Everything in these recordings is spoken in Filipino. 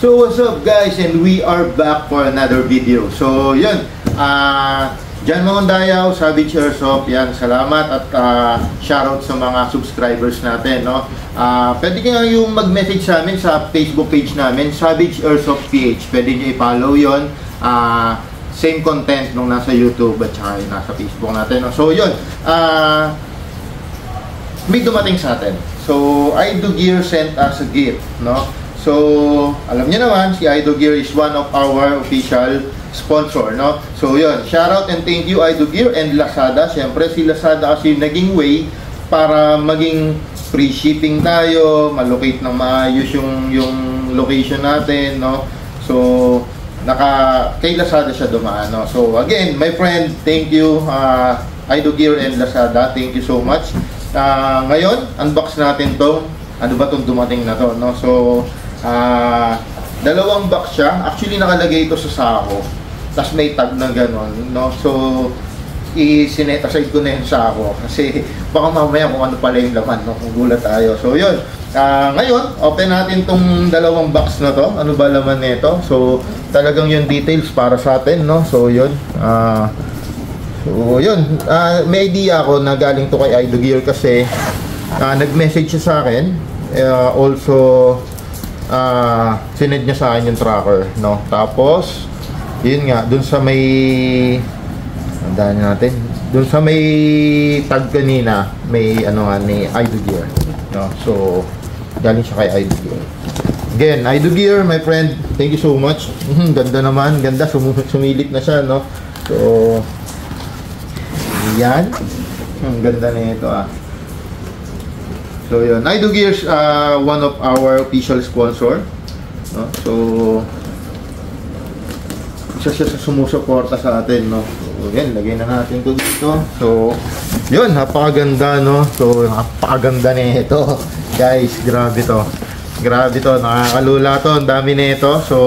So what's up guys, and we are back for another video. So yun, Jan Mangondayaw, Savage Airsoft, yan, salamat at shoutout sa mga subscribers natin, no? Pwede nyo yung mag-message sa amin sa Facebook page namin, Savage Airsoft PH. Pwede nyo i-follow yun. Same content nung nasa YouTube at saka yung nasa Facebook natin, no? So yun, may dumating sa atin. So Ido Gear sent us a gift, no? So alam niyo naman, si Ido Gear is one of our official sponsor, no? So yun, shout out and thank you Ido Gear and Lazada. Siyempre si Lazada kasi naging way para maging free shipping tayo, malocate ng maayos yung location natin, no? So kay Lazada siya dumaan, no? So again, my friend, thank you Ido Gear and Lazada, thank you so much. Ngayon, unbox natin tong ano ba tong dumating na to, no? So dalawang box siya. Actually nakalagay ito sa sako. Tapos may tag na gano'n, no? So i-sinet aside ko na yung sako kasi baka mamaya kung ano pala yung laman, no? Kung gulat tayo. So yun. Ngayon, open natin tong dalawang box na to. Ano ba laman nito? So talagang yung details para sa atin, no? So yun. So yun, may idea ako na galing to kay Ido Gear kasi nag-message siya sa akin. Also sinend niya sa akin yung tracker, no? Tapos yun nga, dun sa may tandaan natin, dun sa may tag kanina, may ano nga ni Ido Gear, no? So galing siya kay Ido Gear. Again, Ido Gear, my friend, thank you so much. Ganda naman, ganda, sumilip na siya, no? So yan. Ganda na ito, So yun, Ido Gears, one of our official sponsor, no? So isa siya sa sumusuporta sa atin, no? So yan, lagay na natin ito dito. So yun, napakaganda, no? So napakaganda na ito, guys. Grabe to, grabe to, nakakalula to, ang dami na ito. So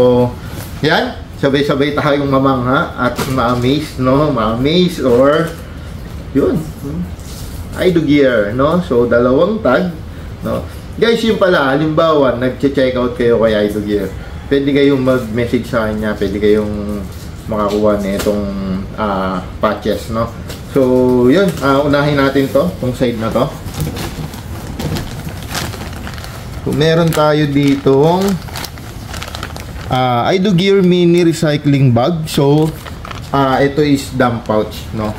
yan, sabay-sabay tayong mamangha at ma-amaze, no? Ma-amaze or yun, Ido Gear, no? So dalawang tag, no? Guys, yun pala, halimbawa nagche-check out kayo kay Ido Gear, pwede kayong mag-message sa kanya, pwede kayong makakuha na itong patches, no? So yun, unahin natin to, tong side na to. So meron tayo ditong Ido Gear mini recycling bag. So ito is dump pouch, no?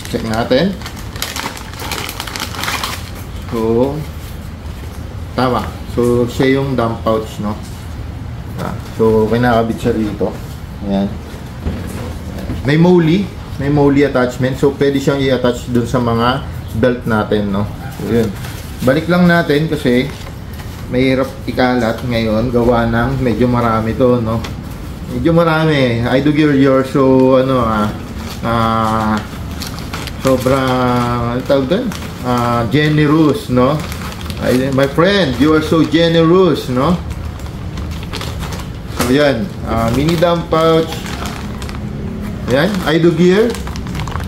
Check natin. So tama. So siya yung dump pouch, no? So kinakabit siya dito. Ayan. May molly attachment. So pwede siyang i-attach dun sa mga belt natin, no? So yun. Balik lang natin kasi mahirap ikalat ngayon gawa ng medyo marami to, no? Medyo marami. Ido Gear, you're so ano sobrang tawag doon, generous, no? My friend, you are so generous, no? So yan, mini dump pouch. Yan, Ido Gear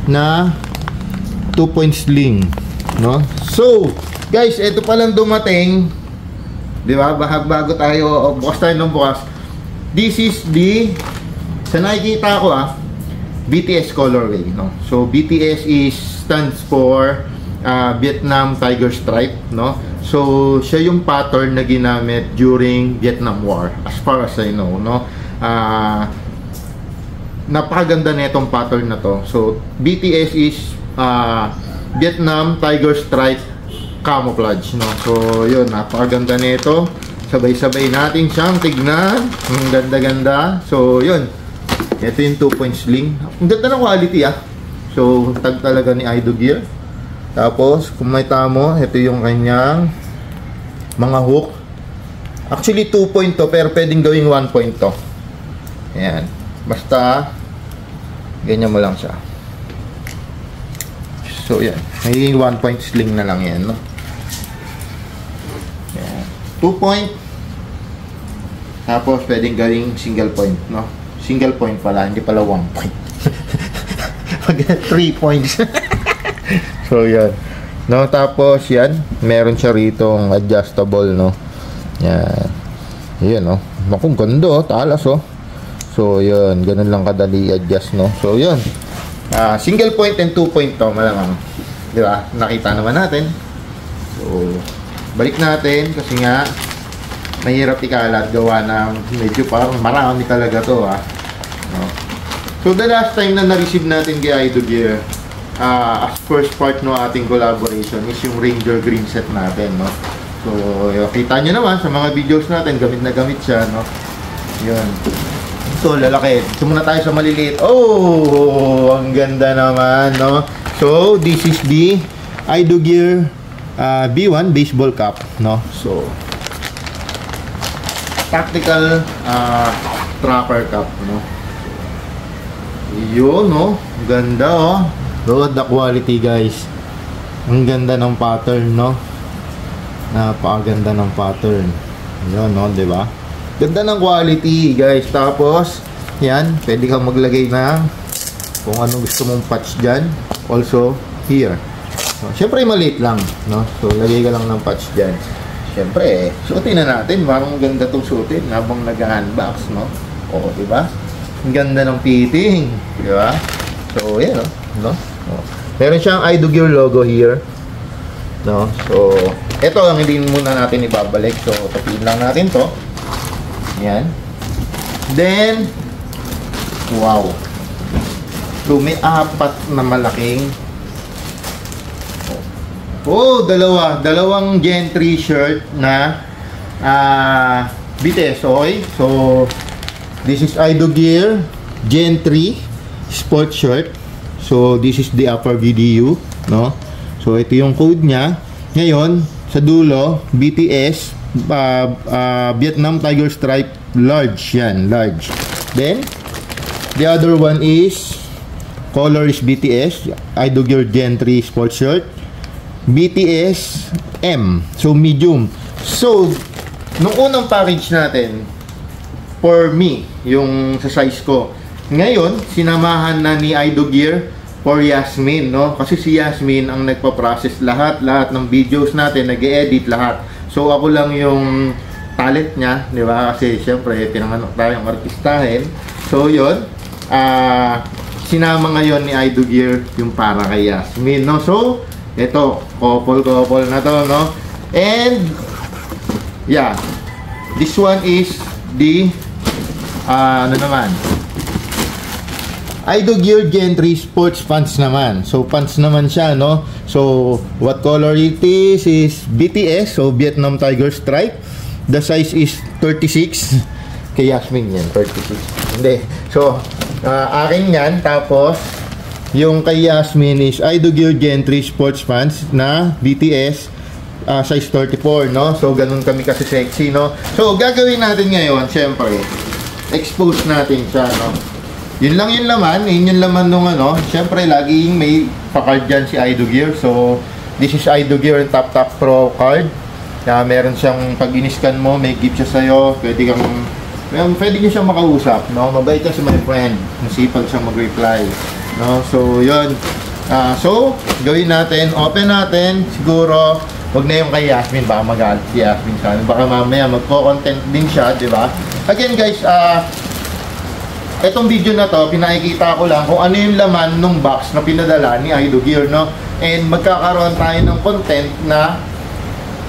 na 2-point sling, no? So guys, ito palang dumating, di ba? Bago tayo bukas tayo ng bukas. This is the, sa nakikita ko BTS colorway, no? So BTS stands for Vietnam Tiger Stripe, no? So siya yung pattern na ginamit during Vietnam War, as far as I know, no? Napakaganda na itong pattern na to. So BTS is Vietnam Tiger Stripe camouflage, no? So yun, napakaganda na ito. Sabay-sabay natin siyang tignan. Ang ganda-ganda. So yun, ito yung 2-point sling. Ang ganda ng quality, So tag talaga ni Ido Gear. Tapos kung may tamo, ito yung kanyang mga hook. Actually 2-point to, pero pwedeng gawing 1-point to. Ayan. Basta ganyan mo lang siya. So yan, magiging 1-point sling na lang yan, no? Ayan. 2-point. Tapos pwedeng gawing single point, no? Single point pala, hindi pala 1 point. 3 points. So yan, no? Tapos yan, meron siya rito adjustable, no? Yan. Yan, no? Naku, ganda oh, talas oh. So yun, ganun lang kadali adjust, no. So yun, single point and 2 point to, malamang, di ba? Nakita naman natin. So balik natin kasi nga mahirap ikalat, gawa ng medyo parang marami talaga to, no? So the last time na na-receive natin kay iDoGear, as first part no ating collaboration is yung Ranger green set natin, no. So kita nyo naman sa mga videos natin, gamit na gamit siya, no. Yun. So lalaki. So muna tayo sa maliliit. Oh, ang ganda naman, no. So this is the iDoGear B1 baseball cap, no. So tactical tracker cap, no. Yun, no. Ganda, oh. Look at the quality, guys. Ang ganda ng pattern, no. Napakaganda ng pattern. Yun, no, di ba? Ganda ng quality, guys. Tapos, yan, pwede kang maglagay ng kung ano gusto mong patch dyan. Also, here. So, syempre, maliit lang, no? So, lagay ka lang ng patch dyan. Syempre, suotin na natin. Parang ganda itong suotin habang nag-unbox, no? O, diba? Ang ganda ng fitting, diba? So, yan, no? Meron siyang iDoGear logo here, no? So, ito ang hindi muna natin ibabalik. So, tapiin lang natin to. Yan. Then, wow. So, may 4 na malaking. Oh, dalawang Gen 3 shirt na BTS, okay? So, this is iDoGear Gen 3 sport shirt. So, this is the upper VDU, no? So, ito yung code niya. Ngayon, sa dulo, BTS Vietnam Tiger Stripe large, yan, large. Then the other one is color is BTS iDoGear Gen 3 sports shirt, BTS M, so medium. So nung unang package natin, for me, yung sa size ko, ngayon sinamahan na ni iDoGear for Yasmin, no? Kasi si Yasmin ang nagpa-process lahat ng videos natin, nag-e-edit lahat. So ako lang yung talent niya, di ba? Kasi syempre pinanganak tayong artistahin. So yun, sinama ngayon ni iDoGear yung para kay Yasmin, no? So ito, couple na to, no? And yeah, this one is the ano naman, iDoGear Gen 3 sports pants naman. So pants naman siya, no? So what color it is BTS, so Vietnam Tiger Stripe. The size is 36. Kay Yasmin yan, 36. Hindi. So akin yan. Tapos yung kay Yasmin is iDoGear Gen 3 sports pants na BTS size 34, no? So ganun kami kasi sexy, no? So gagawin natin ngayon, syempre expose natin siya, no? Yun lang yung laman, yun yung laman nung ano. Siyempre, laging may pa-card dyan si iDoGear. So, this is iDoGear Tap Tap Pro card. Meron siyang, pag in-scan mo, may gift siya sa'yo. Pwede nyo siyang makausap, no? Mabait kasi my friend. Masipag siyang mag-reply, no? So, yun. So, gawin natin. Open natin. Siguro, wag na yung kay Yasmin. Baka magalit si Yasmin sa akin. Baka mamaya magpo-content din siya, di ba? Again, guys, etong video na to, pinakikita ko lang kung ano yung laman ng box na pinadala ni iDoGear, no? And magkakaroon tayo ng content na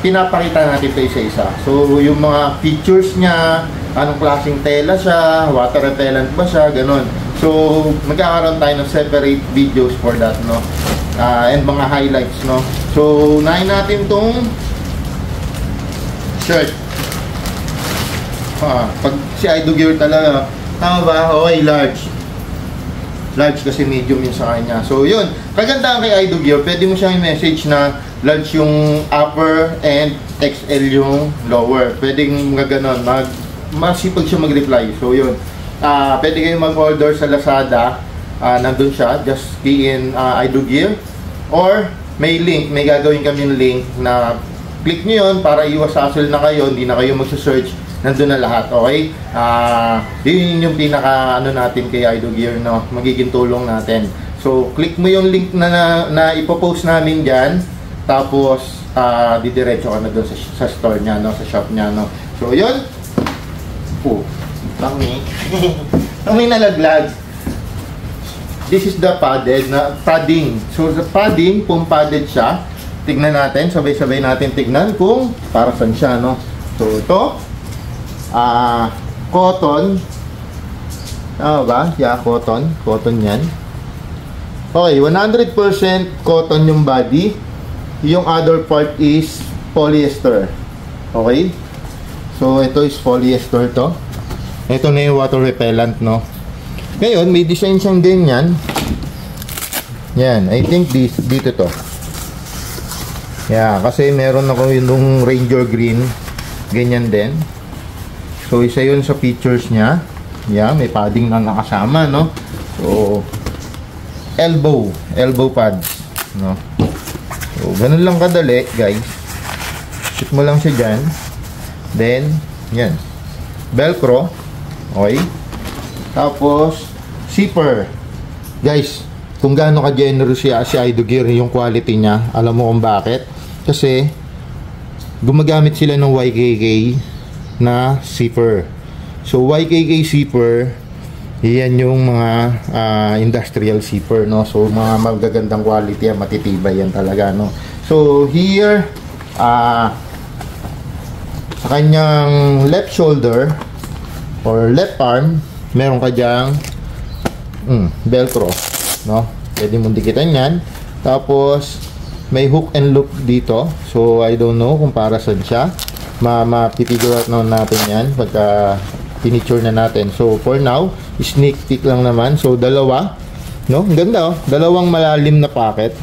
pinapakita natin pa isa-isa. So, yung mga features niya, anong klaseng tela siya, water repellent ba siya, ganun. So, magkakaroon tayo ng separate videos for that, no? And mga highlights, no? So, unahin natin tong shirt. Pag si iDoGear talaga, tama ba? Okay, large. Large kasi medium yun sa kanya. So, yun. Kagandahan kay iDoGear, pwede mo siyang i-message na large yung upper and XL yung lower. Pwedeng mga ganon. Masipag siya mag-reply. So, yun. Pwede kayong mag-order sa Lazada. Nandun siya. Just key in iDoGear. Or, may link. May gagawin kami yung link na click nyo yun para iwas hassle na kayo. Hindi na kayo magsa-search. Nandun na lahat, okay? Yun yung pinaka ano natin kay iDoGear, no? Magiging tulong natin. So, click mo yung link na ipopost namin dyan. Tapos, didiretso ka na doon sa store niya, no? Sa shop niya, no? So, yun. Tangi. Nung may nalaglag, this is the padding. So, sa padding, kung padded siya, tignan natin, sabay-sabay natin tignan kung para saan siya, no? So, ito, cotton. Tama ba? Yeah, cotton. Cotton yan. Okay, 100% cotton yung body. Yung other part is polyester. Okay? So, ito is polyester to. Ito na yung water repellent, no? Ngayon, may design siyang ganyan. Yan, I think dito to. Yeah, kasi meron ako yung Ranger Green. Ganyan din. So, isa yun sa features niya. Yeah, may padding na nakasama, no? So, elbow pads, no? So, ganun lang kadali, guys. Shoot mo lang siya dyan. Then, yan. Velcro. Okay. Tapos, zipper. Guys, kung gaano ka-generous si Idogear yung quality niya, alam mo kung bakit? Kasi, gumagamit sila ng YKK na zipper. So, YKK zipper, yan yung mga industrial zipper, no? So, mga magagandang quality yan, matitibay yan talaga, no? So, here, sa kanyang left shoulder, or left arm, meron ka dyang velcro, no? Pwede mong dikitan yan. Tapos may hook and loop dito. So I don't know kung para saan siya. Mapipigure out natin yan pagka pinicture na natin. So for now, sneak peek lang naman. So dalawa, no? Ang ganda, oh. Dalawang malalim na pocket,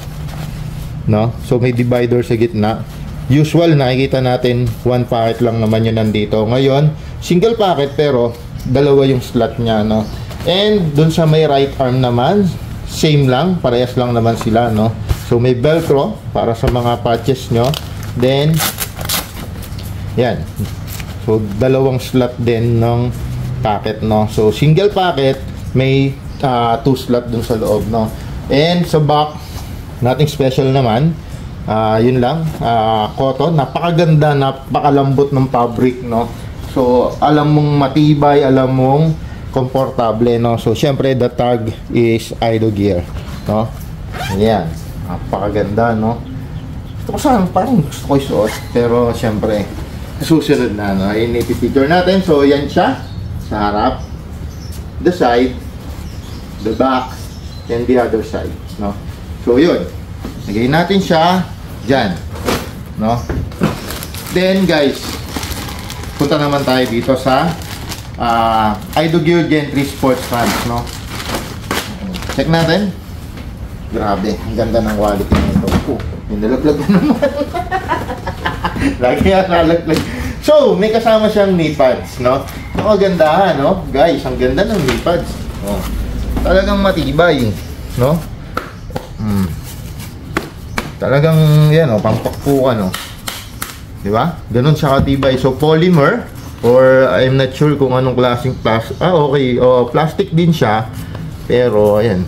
no? So may divider sa gitna. Usual, nakikita natin one pocket lang naman yun nandito. Ngayon, single pocket pero dalawa yung slot niya, no? And dun sa may right arm naman, same lang, parehas lang naman sila, no? So may velcro para sa mga patches nyo. Then yan. So dalawang slot din ng pocket, no? So single pocket, may 2 slot dun sa loob, no? And sa back, nothing special naman. Yun lang, cotton, napakaganda, napakalambot ng fabric, no? So, alam mong matibay, alam mong komportable, no? So, syempre, the tag is Idogear, no? Ayan, napakaganda, no? Gusto ko saan, parang gusto ko isuot, pero syempre, susunod na, no? Ayan, ipipicture natin. So, yan siya, sa harap, the side, the back, and the other side, no? So, yun. Lagay natin siya dyan, no? Then guys, punta naman tayo dito sa Idogear Gen 3 Sports Pants, no? Check natin. Grabe, ang ganda ng quality nito. Yung nalaglag na naman. Lagi yan nalaglag. So, may kasama siyang knee pads, no? Ang kagandahan, no? Guys, ang ganda ng knee pads. Oh, talagang matibay, no? Talagang yan, oh, pampakpukan, oh. Di ba? Ganun siya katibay. So polymer, or I'm not sure kung anong klaseng plastic. Okay, plastic din siya. Pero ayan,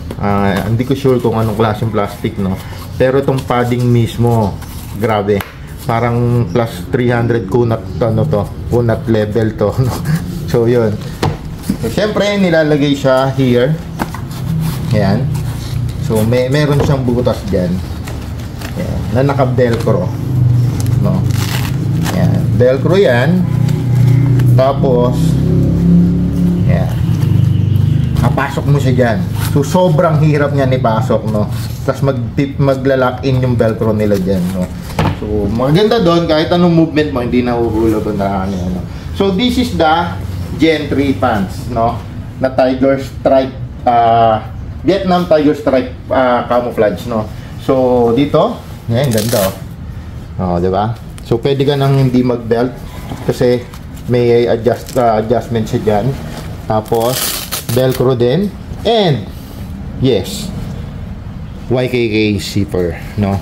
hindi ko sure kung anong klaseng plastic, no. Pero itong padding mismo, grabe. Parang plus 300 kunat, ano to, kunat level to, no? So yun. So syempre nilalagay siya here. Ayan. So meron siyang butas diyan. Ayan, na naka-velcro, no? Ayan, velcro yan. Tapos ayan, napasok mo siya dyan. So sobrang hirap niyan ipasok, no? Tapos magla-lock in yung velcro nila dyan, no? So maganda doon, kahit anong movement mo hindi nahuhulog na ano. So this is the Gen 3 pants, no? Na Tiger Stripe, Vietnam Tiger Stripe camouflage, no? So dito, yan, ganda, oh. Di ba? So pwede ka nang hindi mag-belt kasi may adjustment siya dyan. Tapos velcro din, and yes, YKK zipper, no?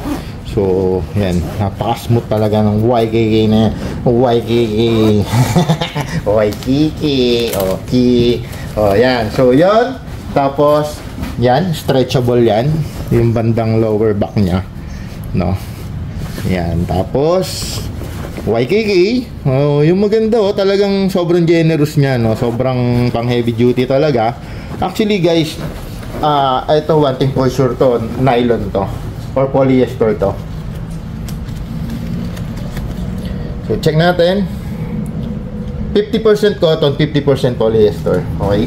So yan, napaka-smooth talaga ng YKK na yan. YKK YKK, okay. Yan, so yan. Tapos yan, stretchable yan, yung bandang lower back niya, no? Yan, tapos YKK. Oh, yung maganda oh, talagang sobrang generous niya, no. Sobrang pang heavy duty talaga. Actually, guys, ito one thing for sure to, nylon to or polyester to. So, check natin. 50% cotton, 50% polyester. Okay?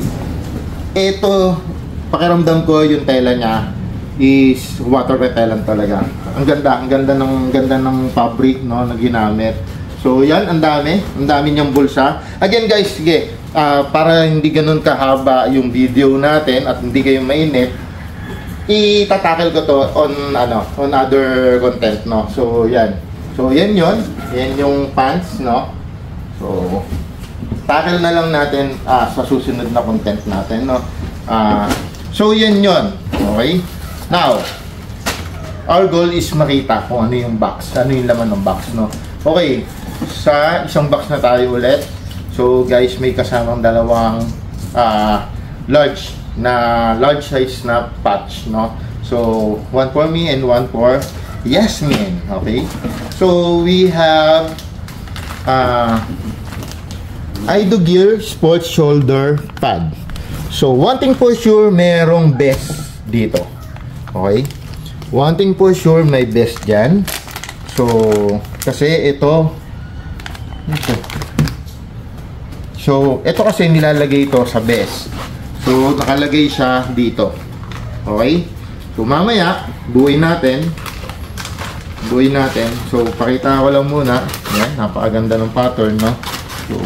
Ito, pakiramdam ko yung tela niya is water repellent talaga. Ang ganda ng fabric, no, na ginamit. So, yan, ang dami niyang bulsa. Again, guys, sige, para hindi ganun kahaba yung video natin at hindi kayo mainit, itatackle ko to on other content, no. So, yan. So, yan yung pants, no. So, tackle na lang natin sa susunod na content natin, no. So, yan. Okay? Now, our goal is makita kung ano yung box, ano yung laman ng box, no. Okay, sa isang box na tayo ulit. So, guys, may kasamang dalawang large size na patch, no. So, one for me and one for Yasmin. Okay? So, we have Ido-Gear Sports Shoulder Pad. So, one thing for sure, merong vest dito. Okay? One thing for sure, may vest dyan. So, kasi ito. So, ito kasi nilalagay ito sa vest. So, nakalagay siya dito. Okay? So, mamaya, buuin natin. So, pakita ko lang muna. Yan, napakaganda ng pattern, no? So,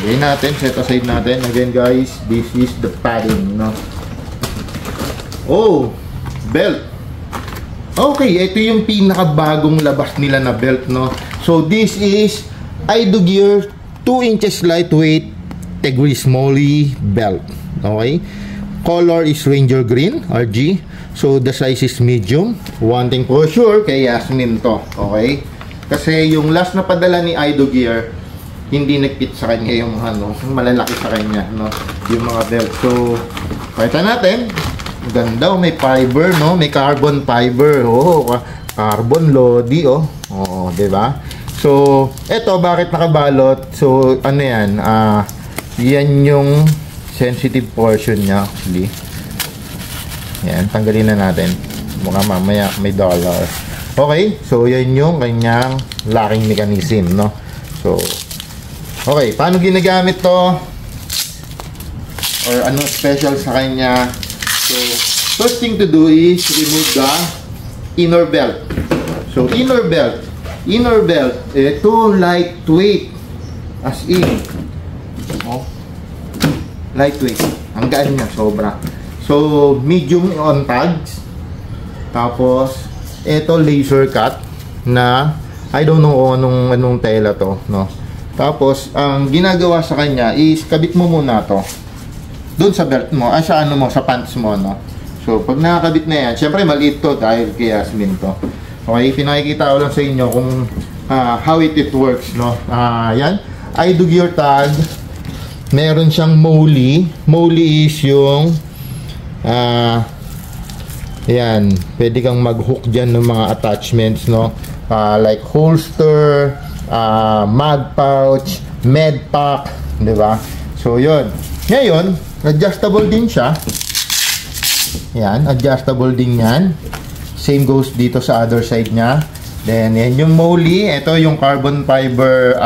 buuin natin, set aside natin. Again, guys, this is the padding, no? Oh, belt. Okay, ito yung pinakabagong labas nila na belt, no? So, this is Ido-Gear 2 inches lightweight Tegris Moly belt. Okay? Color is Ranger Green, RG. So, the size is medium. One thing for sure, kay Yasmin to. Okay? Kasi yung last na padala ni Ido-Gear, hindi nag-fit sa kanya yung malalaki sa kanya, no? Yung mga belt. So, pakita natin. Ganda, may fiber, no? May carbon fiber. Oh, carbon lodi, oh. Oh, 'di ba? So, eto bakit nakabalot? So, ano 'yan? Yan yung sensitive portion niya actually. Yan, tanggalin na natin. Mukha mamaya may dollar. Okay, so yan yung kanyang locking mechanism, no? So, okay, paano ginagamit to? Or anong special sa kanya? So, first thing to do is remove the inner belt. So, inner belt, ito lightweight. As in, oh, lightweight. Ang gaan niya, sobra. So, medium on tags. Tapos, ito laser cut na, I don't know anong tela to, no? Tapos, ang ginagawa sa kanya is, kabit mo muna to doon sa belt mo, sa sa pants mo, no? So, pag nakakabit na yan, syempre maliit to dahil kay Yasmin to. Okay, pinakikita ko lang sa inyo kung how it works, no? Yan, Ido-Gear tag. Meron siyang Moly. Moly is yung yan, pwede kang mag-hook dyan ng mga attachments, no? Like holster, mag pouch, med pack, di ba? So, yun. Ngayon, adjustable din siya. Yan, adjustable din yan. Same goes dito sa other side niya. Then, yan yung Moly. Ito yung carbon fiber,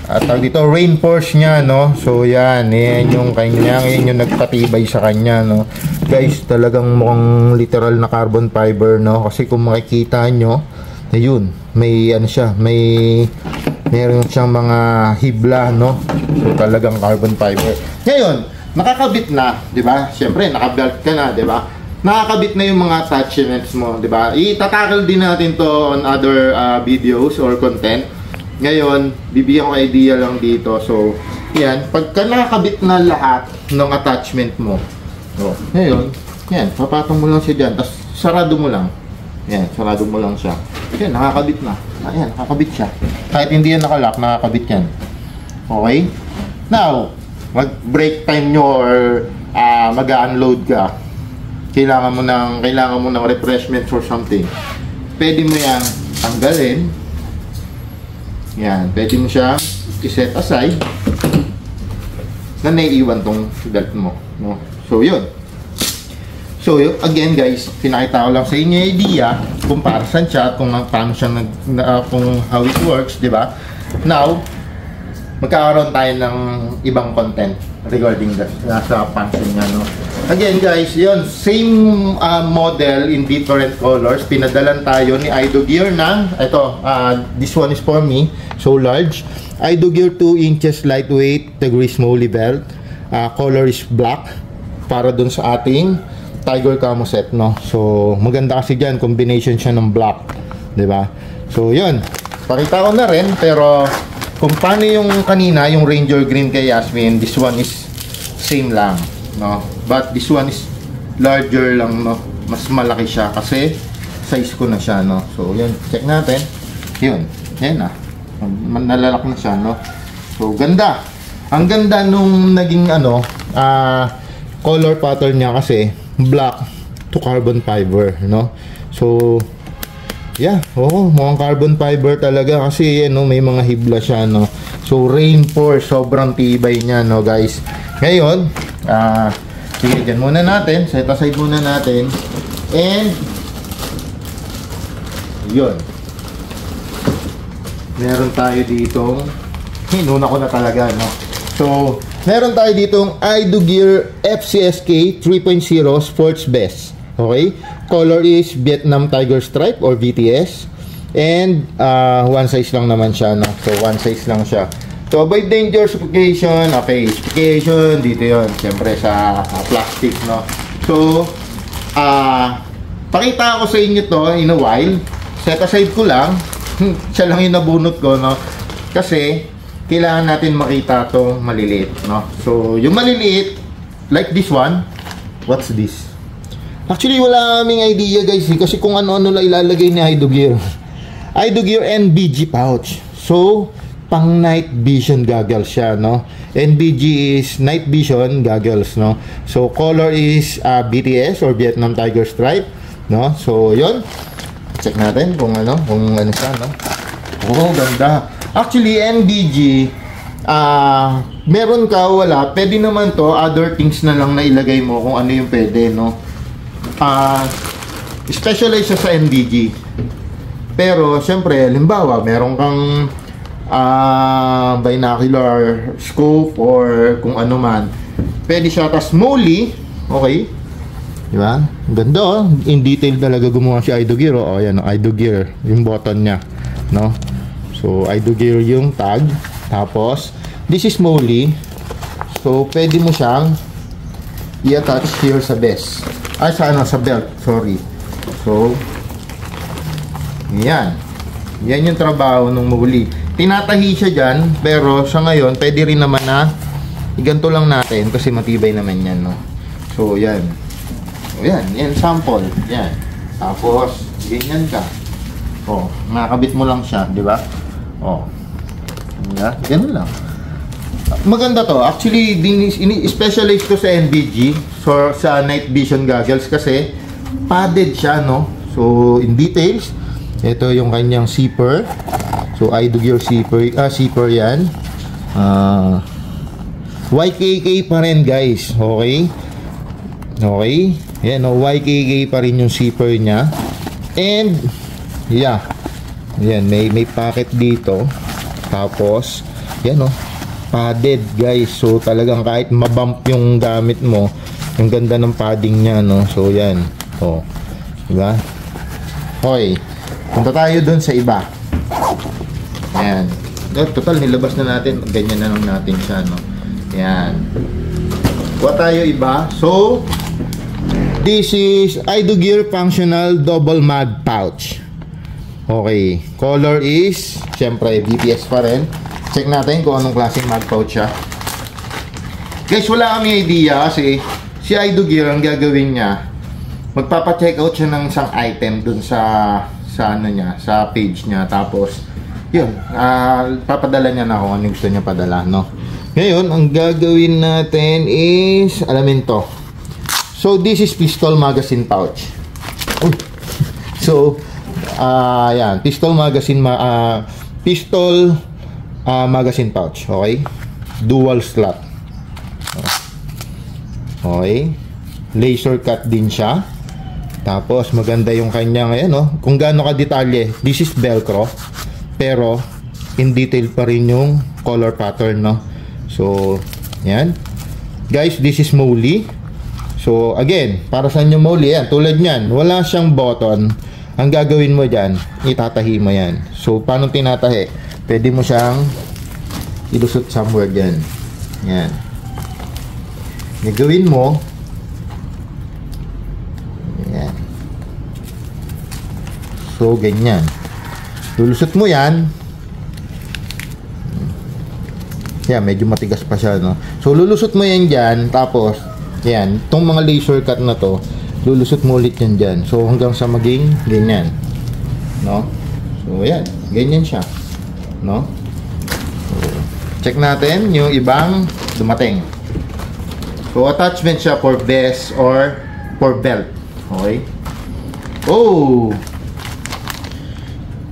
tawag dito, reinforce niya, no? So, yan yung kanyang, yan yung nagpatibay sa kanya, no? Guys, talagang mukhang literal na carbon fiber, no? Kasi kung makikita nyo, ayun, may siya, meron siyang mga hibla, no? So, talagang carbon fiber. Ngayon, nakakabit na, di ba? Siyempre, nakabelt ka na, di ba? Nakakabit na yung mga attachments mo, di ba? Itatakal din natin to on other videos or content. Ngayon, bibigyan ko idea lang dito. So, yan. Pagka nakakabit na lahat ng attachment mo, so, ngayon, yan, papatong mo lang siya dyan, tapos sarado mo lang. Yan, sarado mo lang siya. Yan, nakakabit na. Ayan, nakakabit siya. Kahit hindi yan nakalock, nakakabit yan. Okay? Now, mag-break time nyo or mag-unload ka, kailangan mo ng refreshments or something. Pwede mo yang tanggalin. Yan, pwede mo siya i-set aside na naiiwan tong belt mo, no? So, yun. So, again guys, pinakita ko lang sa inyo yung idea kung para saan siya, kung paano siya kung how it works, di ba? Now, magkakaroon tayo ng ibang content regarding sa function niya, no? Again guys, yun, same model in different colors. Pinadalan tayo ni Idogear ng, ito, this one is for me, so large. Idogear 2 inches lightweight, the grease moly belt. Color is black, para dun sa ating Tiger Camo set, no? So, maganda kasi dyan, combination siya ng black, di ba? So, yun, pakita ko na rin, pero kung paano yung kanina, yung Ranger Green kay Yasmin, this one is same lang, no? But this one is larger lang, no? Mas malaki siya kasi size ko na siya, no? So, yun, check natin. Yun, yan na. Nalalak na siya, no? So, ganda. Ang ganda nung naging, color pattern niya kasi black to carbon fiber, no? So, yeah, mukhang carbon fiber talaga kasi may mga hibla siya, no? So, reinforce, sobrang tibay niya, no, guys? Ngayon, sige, dyan muna natin, set aside muna natin, and yun, meron tayo ditong, hinuna ko na talaga, no? So, meron tayo ditong Idogear FCSK 3.0 Sports Vest. Okay? Color is Vietnam Tiger Stripe or VTS. And one size lang naman siya, no? So, one size lang siya. So, avoid danger, suffocation. Okay, suffocation. Dito yun. Siyempre sa plastic, no? So, pakita ko sa inyo to in a while. Set aside ko lang. Siya lang yung nabunot ko, no? Kasi, kailangan natin makita itong maliliit, no? So, yung maliliit, like this one, what's this? Actually, wala kaming idea, guys, kasi kung ano-ano lang ilalagay ni Idogear. Idogear NBG pouch. So, pang night vision goggles siya, no? NBG is night vision goggles, no? So, color is BTS or Vietnam Tiger Stripe, no? So, yun. Check natin kung ano siya, no? Oh, ganda. Actually, NBG, meron ka, wala, pwede naman to, other things na lang na ilagay mo kung ano yung pwede, no? Specialize sa NBG. Pero, syempre, halimbawa, meron kang binocular scope or kung ano man, pwede siya. Tas moly, okay? Diba? Ganda, oh. In detail talaga gumawa si Idogear, oh. Ayan, Idogear, yung button niya, no? So, Idogear yung tag. Tapos, this is moly. So, pwede mo siyang i-attach here sa vest. Ay, sa belt. Sorry. So, yan. Yan yung trabaho ng moly. Tinatahi siya dyan, pero sa ngayon, pwede rin naman na iganto lang natin kasi matibay naman yan, no? So, yan. Yan. Yan, sample. Yan. Tapos, ganyan ka. Oh, nakakabit mo lang siya, di ba? Oh. Yeah, ganun lang. Maganda to. Actually, specialized to sa NBG, so sa night vision goggles kasi padded siya, no? So, in details, ito yung kanyang zipper. So, Idogear zipper yan. YKK pa rin, guys. Okay? Okay? Yan, no? YKK pa rin yung zipper niya. And, yeah. Yan, may pocket dito. Tapos, yan, oh, padded, guys. So, talagang kahit mabump yung gamit mo, yung ganda ng padding niya, no? So, yan. Oh, diba? Okay. Punta tayo dun sa iba. Ayan. Total, nilabas na natin. Ganyan na lang natin siya, no? Ayan. Kuha tayo iba. So, this is Idogear Functional Double Mag Pouch. Okay, color is syempre BPS pa rin. Check natin kung anong klaseng mag pouch siya. Guys, wala kami idea kasi si Idogear ang gagawin niya, magpapa-check out siya ng isang item dun sa ano niya, sa page niya. Tapos yun, papadala niya na kung ano gusto niya padala, no? Ngayon, ang gagawin natin is alamin to. So, this is pistol magazine pouch. So, yan, pistol magazine pistol magazine pouch. Okay? Dual slot. Okay? Laser cut din siya. Tapos maganda yung kanyang kung gaano ka detalye. This is velcro, pero in detail pa rin yung color pattern, no? So, yan. Guys, this is Molly. So, again, para sa inyo Molly, yan, tulad niyan, wala siyang button. Ang gagawin mo diyan, itatahi mo yan. So, paano tinatahi? Pwede mo siyang ilusot somewhere diyan. Yan. Gagawin mo, yan. So, ganyan. Lulusot mo yan. Yan, medyo matigas pa siya, no? So, lulusot mo yan dyan. Tapos, yan. Itong mga laser cut na to, lulusot mo ulit yan dyan. So, hanggang sa maging ganyan. No? So, yan. Ganyan siya. No? So, check natin yung ibang dumating. So, attachment siya for vest or for belt. Okay? Oh!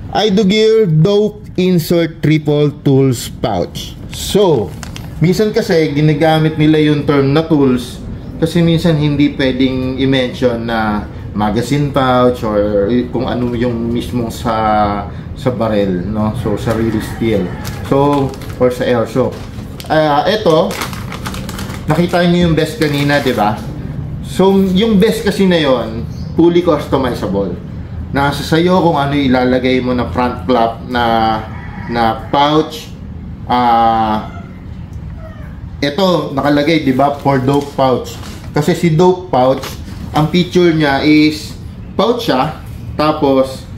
Idogear Dope Insert Triple Tools Pouch. So, minsan kasi ginagamit nila yung term na tools kasi minsan hindi pwedeng i-mention na magazine pouch or kung ano yung mismo sa barrel, no? So, sa real steel. So, or sa airsoft. Ito, nakita niyo yung vest kanina, di ba? So, yung vest kasi na yon fully customizable. Nasa sayo kung ano ilalagay mo na front flap na pouch. Ito nakalagay, 'di ba, for dope pouch. Kasi si dope pouch, ang feature niya is pouch siya, tapos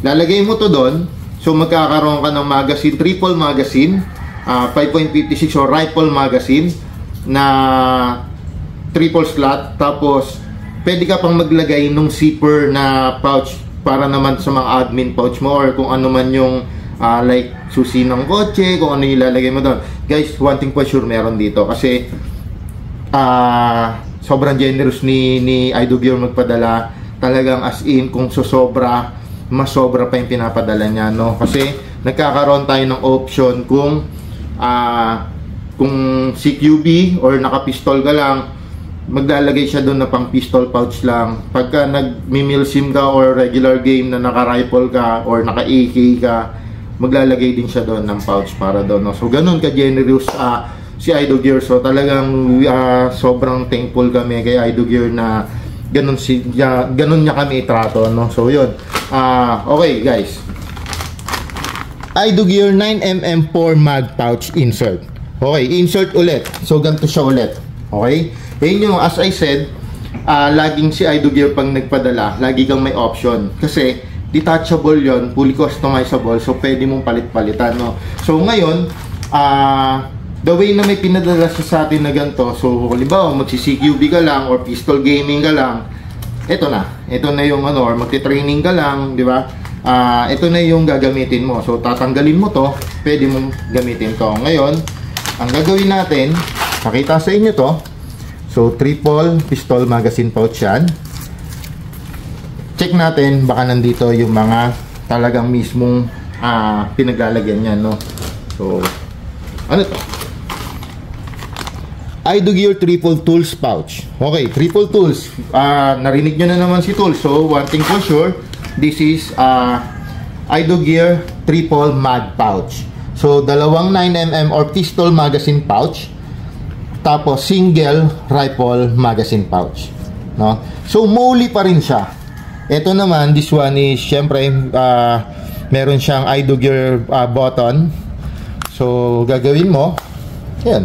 lalagay mo to doon. So magkakaroon ka ng magazine, triple magazine, 5.56 or rifle magazine na triple slot, tapos pwede ka pang maglagay nung zipper na pouch para naman sa mga admin pouch mo or kung ano man yung like susi ng kotse, kung ano ilalagay mo doon. Guys, one thing for sure meron dito kasi sobrang generous ni Idogear magpadala. Talagang as in, kung sosobra, mas sobra pa yung pinapadala niya, no? Kasi nagkakaroon tayo ng option kung CQB or naka-pistol ka lang, maglalagay siya doon na pang pistol pouch lang. Pagka nag-milsim ka or regular game na naka-rifle ka or naka-AK ka, maglalagay din siya doon ng pouch para doon, no? So, ganun ka-generous si Idogear. So, talagang sobrang thankful kami kay Idogear na ganun niya kami itrato, no? So, yun. Okay, guys. Idogear 9mm4 mag pouch insert. Okay, insert ulit. So, ganito siya ulit. Okay? Yun yung, as I said, laging si Idogear pang nagpadala, lagi kang may option. Kasi, detachable yon, fully customizable, so pwede mong palit-palitan, no? So, ngayon, the way na may pinadala siya sa atin na ganito, so, halimbawa, magsi-CQB ka lang, or pistol gaming ka lang, ito na yung ano, or magti-training ka lang, di ba? Ito na yung gagamitin mo. So, tatanggalin mo to, pwede mong gamitin to. Ngayon, ang gagawin natin, pakita sa inyo to. So, triple pistol magazine pouch yan. Check natin, baka nandito yung mga talagang mismong pinaglalagyan yan, no? So, ano to? Idogear triple tools pouch. Okay, triple tools. Narinig nyo na naman si tools. So, one thing for sure, this is Idogear triple mag pouch. So, dalawang 9mm or pistol magazine pouch. Tapos, single rifle magazine pouch. No? So, Molly pa rin siya. Ito naman, this one is, syempre, meron siyang Idogear button. So, gagawin mo, yan.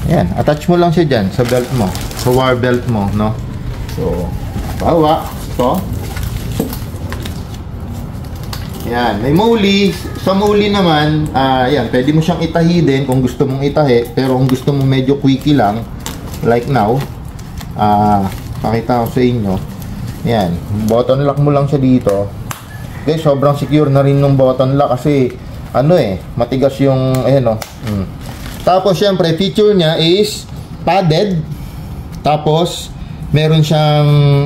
Yan, attach mo lang siya dyan sa belt mo, sa war belt mo, no? So, bawa, ito. Yan, may Molly. Sa Molly naman, yan, pwede mo siyang itahi din kung gusto mong itahi. Pero kung gusto mo medyo quickie lang, like now, pakita ko sa inyo. Yan, button lock mo lang siya dito. Okay, sobrang secure na rin ng button lock kasi, ano matigas yung, ayan o. Tapos, syempre, feature niya is padded. Tapos, meron siyang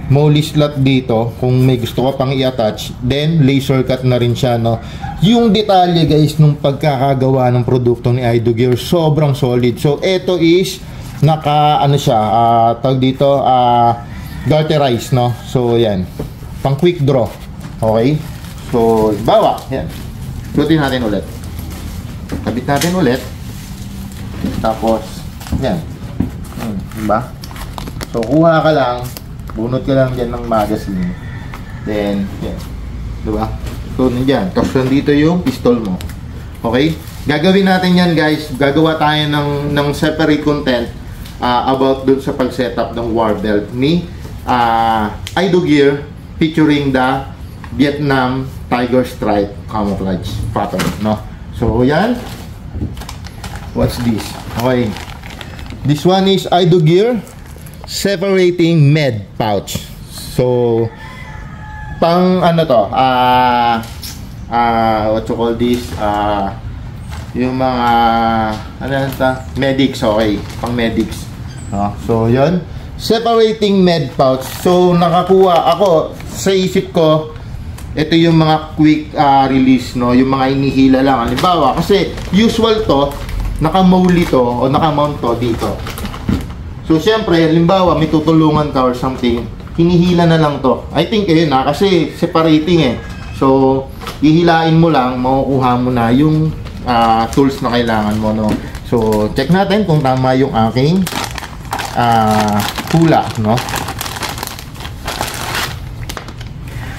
MOLLE slot dito kung may gusto ka pang i-attach, then laser cut na rin siya, no. Yung detalye guys nung pagkakagawa ng produkto ni iDoGear, sobrang solid. So ito is naka ano siya, tawag dito, garterized, no. So yan, pang quick draw. Okay, so bawa yan, suotin natin ulit, kabit natin ulit, tapos yan, diba? So kuha ka lang, bunot ka lang dyan ng magazine, then yan, diba? So nandyan, tapos nandito yung pistol mo. Okay, gagawin natin yan guys, gagawa tayo ng separate content about dun sa pag-setup ng war belt ni iDoGear featuring the Vietnam Tiger Stripe camouflage pattern, no? So yan, what's this? Okay, this one is iDoGear separating med pouch. So pang ano to, what you call this, yung mga ano ito, medics. Okay, pang medics, no? So yun, separating med pouch. So nakakuha ako, sa isip ko ito yung mga quick release, no, yung mga inihila lang. Halimbawa, kasi usual to, naka-MOLLE to o naka-mount to dito. So syempre, halimbawa may tutulungan ka or something, hinihila na lang to. I think ayun na, kasi separating eh. So hihilain mo lang, makukuha mo na yung tools na kailangan mo, no. So check natin kung tama yung aking hula, no.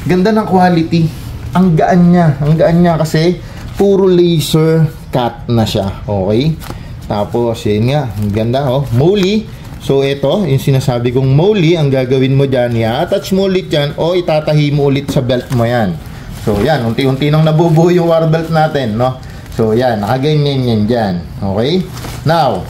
Ganda ng quality. Ang gaan niya kasi puro laser cut na siya. Okay? Tapos yun nga, ang ganda, oh, MOLLE. So ito, yung sinasabi kong MOLLE, ang gagawin mo diyan, i-attach mo ulit yan o itatahi mo ulit sa belt mo yan. So yan, unti-unti nang nabubuo yung war belt natin, no? So yan, nakaganyan yan dyan. Okay? Now,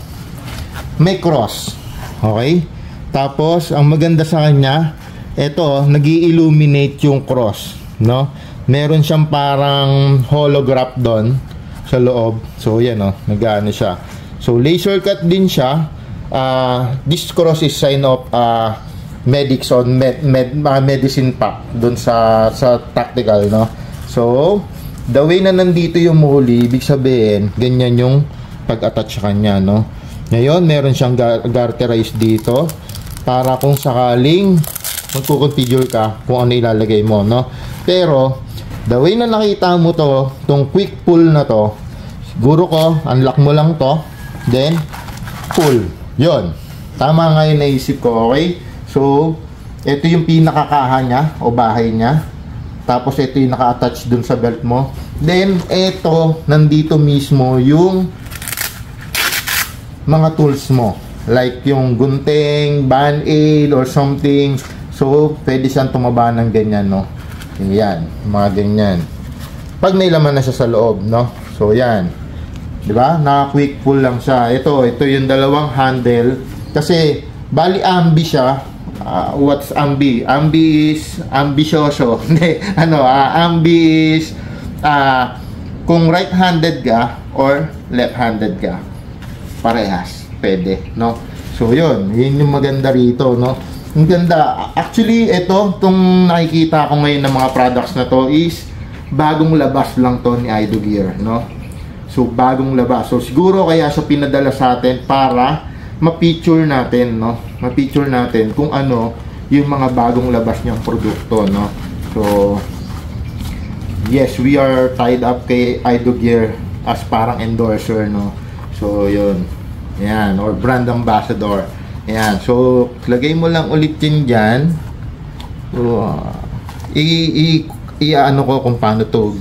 may cross. Okay? Tapos, ang maganda sa kanya, ito, nag-i-illuminate yung cross, no? Meron siyang parang holograph doon sa loob. So yan, oh, nag-ano siya. So laser cut din siya. This cross is sign of medics on medicine pack doon sa tactical, no? So the way na nandito yung MOLLE, ibig sabihin ganyan yung pag-attach sa kanya, no? Ngayon, meron siyang garterized dito para kung sakaling magko-configure ka kung ano ilalagay mo, no? Pero the way na nakita mo to, tong quick pull na to, siguro ko unlock mo lang to, then pull. Yon, tama nga yung naisip ko. Okay, so ito yung pinakakaha niya o bahay niya, tapos ito yung naka-attach dun sa belt mo, then ito nandito mismo yung mga tools mo, like yung gunting, band-aid or something. So, pwede siyang tumaba ng ganyan, no? Yan, mga ganyan. Pag may laman na siya sa loob, no? So, yan. Diba? Naka-quick pull lang siya. Ito yung dalawang handle. Kasi, bali ambi siya. What's ambi? Ambi is ambisyoso. Ambi is kung right-handed ka or left-handed ka. Parehas. Pwede, no? So, yun yung maganda rito, no? Ang ganda. Actually, itong nakikita ko ngayon ng mga products na to is bagong labas lang to ni iDoGear, no? So, bagong labas. So, siguro kaya siya pinadala sa atin para ma-feature natin, no? Ma-feature natin kung ano yung mga bagong labas niyang produkto, no? So, yes, we are tied up kay iDoGear as parang endorser, no? So, yun. Yan, or brand ambassador. Ayan, so lagay mo lang ulit yun dyan. So, ano ko kung paano to,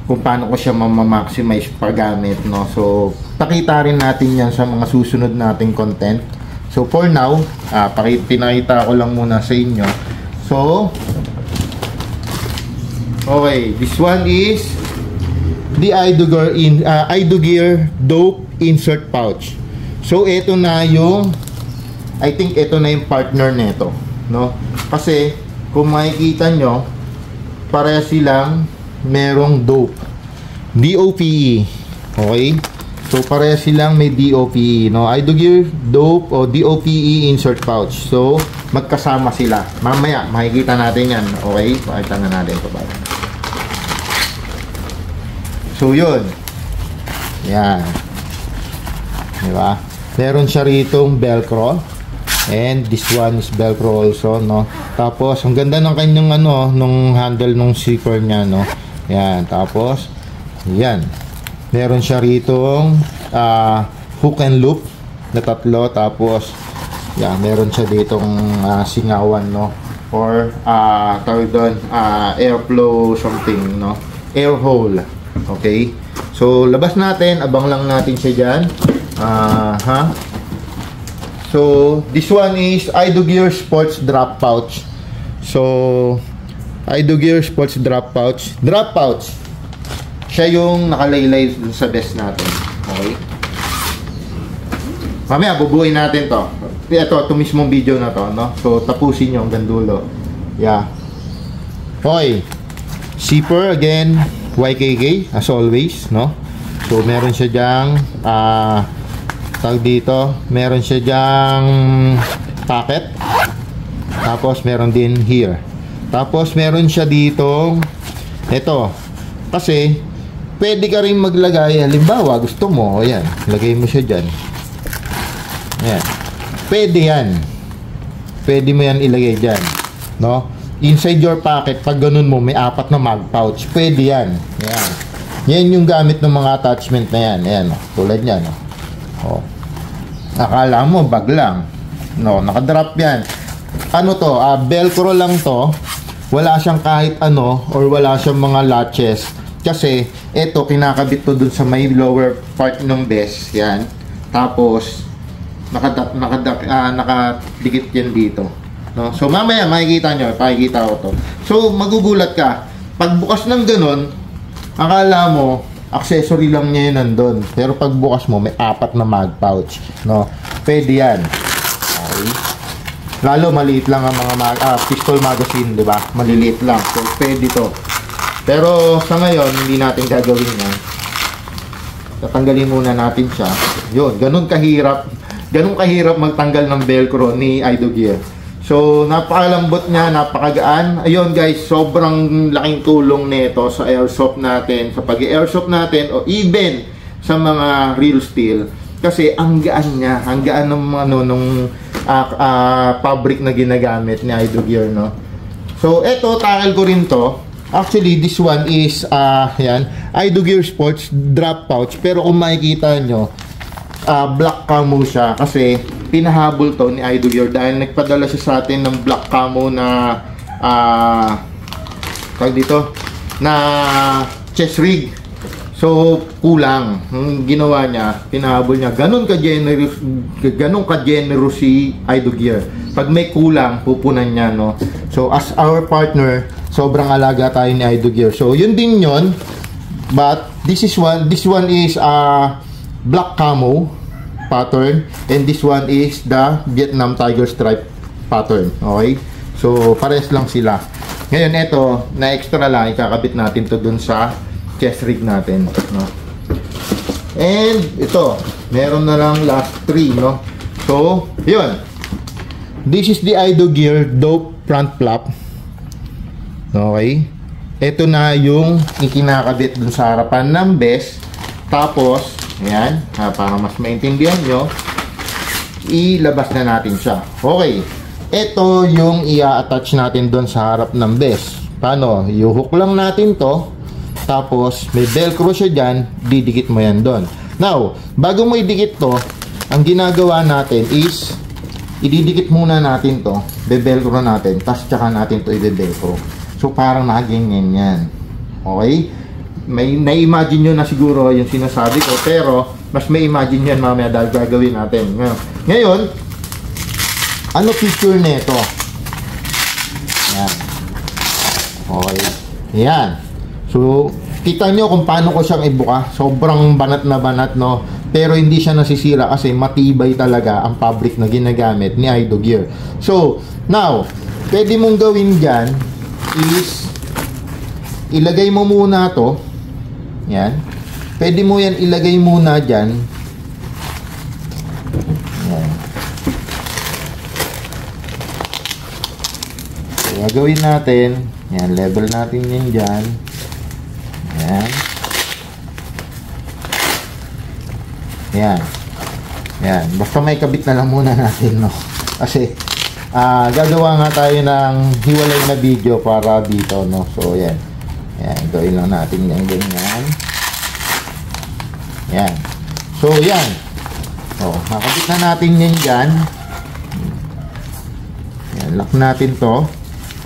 kung paano ko siya ma-maximize paggamit, no? So, pakita rin natin yan sa mga susunod nating content. So, for now, pinakita ko lang muna sa inyo. So, okay, this one is the iDoGear Dope Insert Pouch. So, ito na yung I think ito na yung partner nito, no? Kasi kung makikita nyo, pareha silang merong dope, DOPE. Okay, So pareha silang may DOPE, no? Idogear Dope o DOPE insert pouch. So magkasama sila. Mamaya makikita natin yan. Okay? Pakita na natin ito ba. So yun. Yan. Diba? Meron siya ritong velcro. And this one is velcro also, no? Tapos ang ganda ng kanyang ano, nung handle nung zipper niya, no? Yan. Tapos yan. Meron siya ritong hook and loop na tatlo. Tapos yan, meron siya ditong singawan, no? Or tawag doon, airflow something, no? Air hole. Okay? So labas natin, abang lang natin siya dyan. So this one is Idogear Sports Drop Pouch. So Idogear Sports Drop Pouch. Drop pouch. Siya yung nakalaylay dun sa desk natin. Okay? Mamaya bubuuin natin to. Ito mismong video na to, no? So tapusin nyo hanggang dulo. Yeah. Okay. Zipper again, YKK as always, no? So meron siya dyang tag dito, meron siya dyang pocket. Tapos meron din here. Tapos meron siya dito ito. Kasi pwede ka rin maglagay, halimbawa gusto mo, ayan, lagay mo siya dyan. Ayan. Pwede yan. Pwede mo yan ilagay dyan, no? Inside your pocket, pag ganun mo, may 4 na mag pouch. Pwede yan. Ayan. Yan yung gamit ng mga attachment na yan. Ayan, tulad yan. Oh. Akala mo, bag lang. No, nakadrop yan. Ano to? Velcro lang to. Wala siyang kahit ano, or wala siyang mga latches. Kasi, eto, kinakabit to dun sa may lower part ng desk. Yan. Tapos, nakadikit yan dito. No? So, mamaya, makikita nyo. Pakikita ko to. So, magugulat ka. Pagbukas ng ganun, akala mo, accessory lang niya yun nandun. Pero pagbukas mo, may 4 na mag pouch. No? Pwede yan. Okay. Lalo, maliit lang ang mga pistol magazine, di ba? Maliliit lang. So, pwede to. Pero, sa ngayon, hindi natin gagawin yan. Tatanggalin muna natin siya. Yun, ganun kahirap. Ganun kahirap magtanggal ng velcro ni Idogear. So, napakalambot niya, napakagaan. Ayun guys, sobrang laking tulong nito sa airsoft natin, sa pag-airsoft natin, o even sa mga real steel. Kasi ang gaan niya, ang gaan ng mga nung fabric na ginagamit ni Idogear, no? So, eto, tackle ko rin to. Actually, this one is, yan, Idogear Sports Drop Pouch. Pero kung makikita nyo, black camo siya kasi pinahabol to ni Idogear dahil nagpadala siya sa atin ng black camo na tawag dito na chest rig. So kulang ang ginawa niya, pinahabol niya. Ganun ka generous si Idogear. Pag may kulang, pupunan niya, no? So as our partner, sobrang alaga tayo ni Idogear. So yun din yun. But this one is black camo pattern, and this one is the Vietnam Tiger Stripe pattern. Okay? So, pares lang sila. Ngayon, ito, na extra lang, ikakabit natin to dun sa chest rig natin. No? And, ito, meron na lang last 3, no? So, yun. This is the Idogear Dope front flap. Okay? Ito na yung ikinakabit dun sa harapan ng vest. Tapos, ayan, para mas maintindihan nyo, ilabas na natin siya. Okay, ito yung i-attach natin doon sa harap ng vest. Paano? I-hook lang natin to, tapos may velcro siya dyan, didikit mo yan doon. Now, bago mo idikit to, ang ginagawa natin is ididikit muna natin to, be-velcro natin, tapos tsaka natin to i-velcro. So parang nakaganyan yan. Okay? May na-imagine nyo na siguro yung sinasabi ko, pero mas may imagine yan mamaya dahil gagawin natin. Ngayon, ano feature nito? Yan. Okay. Yan. So, kita nyo kung paano ko siyang ibuka. Sobrang banat na banat, no? Pero hindi siya nasisira kasi matibay talaga ang fabric na ginagamit ni Idogear. So, now, pwede mong gawin dyan is ilagay mo muna to. Yan. pwede mo yan ilagay muna dyan. Yan. So, gagawin natin, yan, level natin yan dyan. Yan. Yan. Yan. Basta may kabit na lang muna natin, no? Kasi, gagawa nga tayo ng hiwalay na video para dito, no? So, yan. Yan. Gawin lang natin yan, ganyan. Yan. So, yan. So, nakabit na natin yan dyan. Yan. Lock natin to.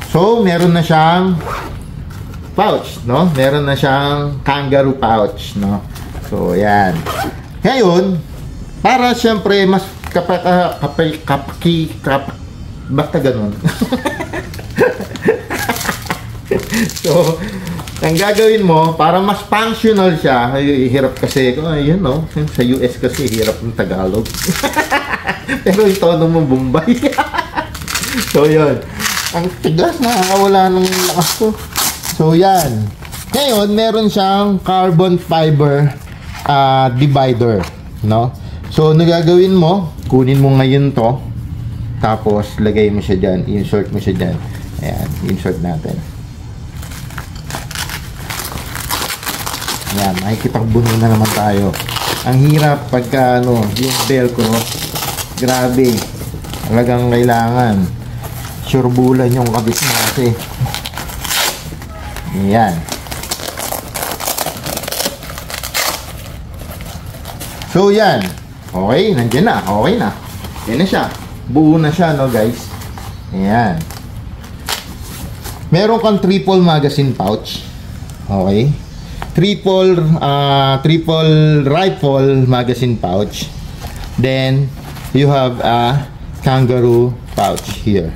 So, meron na siyang pouch, no? Meron na siyang kangaroo pouch, no? So, yan. Ngayon, para siyempre mas basta ganun. So, ang gagawin mo, para mas functional siya, hirap kasi, ayun, no? Sa US kasi, hirap ng Tagalog. Pero yung tono mo, Bombay. So, yun. Ang tigas, nakakawala ng lakas ko. So, yan. Ngayon, meron siyang carbon fiber divider, no? So, nagagawin mo, kunin mo ngayon to, tapos, lagay mo siya dyan, insert mo siya dyan. Ayan, insert natin. Ayan, makikipagbuno na naman tayo. Ang hirap pagka, ano, yung velcro, grabe. Talagang kailangan. Surbulan yung kabit mo kasi. Ayan. So, yan. Okay, nandiyan na. Okay na. Yan na siya. Buo na siya, no, guys? Ayan. Meron kang triple magazine pouch. Okay. Triple rifle magazine pouch. Then, you have a kangaroo pouch here.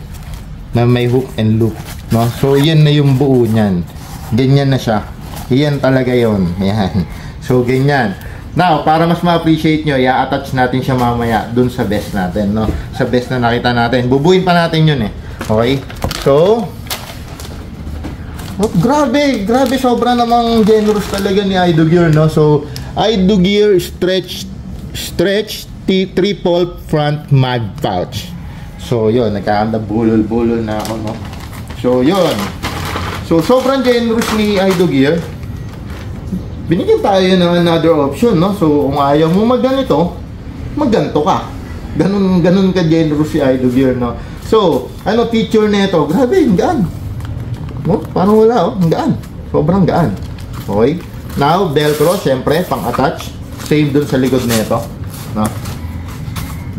Na may hook and loop. No? So, yan na yung buo niyan. Ganyan na siya. Yan talaga yun. Ayan. So, ganyan. Now, para mas ma-appreciate nyo, i-attach natin siya mamaya dun sa best natin, no? Sa best na nakita natin. Bubuin pa natin yun, eh. Okay? So, oh, grabe, sobra namang generous talaga ni Idogear, no? So, Idogear stretch triple front mag pouch. So, yun, nagkakanda bulol-bulol na ako, no? So, yun. So, sobrang generous ni Idogear. Binigyan tayo ng another option, no? So, kung ayaw mo magganito, magganto ka. Ganun ka generous si Idogear, no? So, ano feature nito? Grabe, ang gaan. No? Parang wala, oh. Ang gaan. Sobrang gaan. Okay? Now, velcro, syempre, pang-attach. Same dun sa likod nito, no?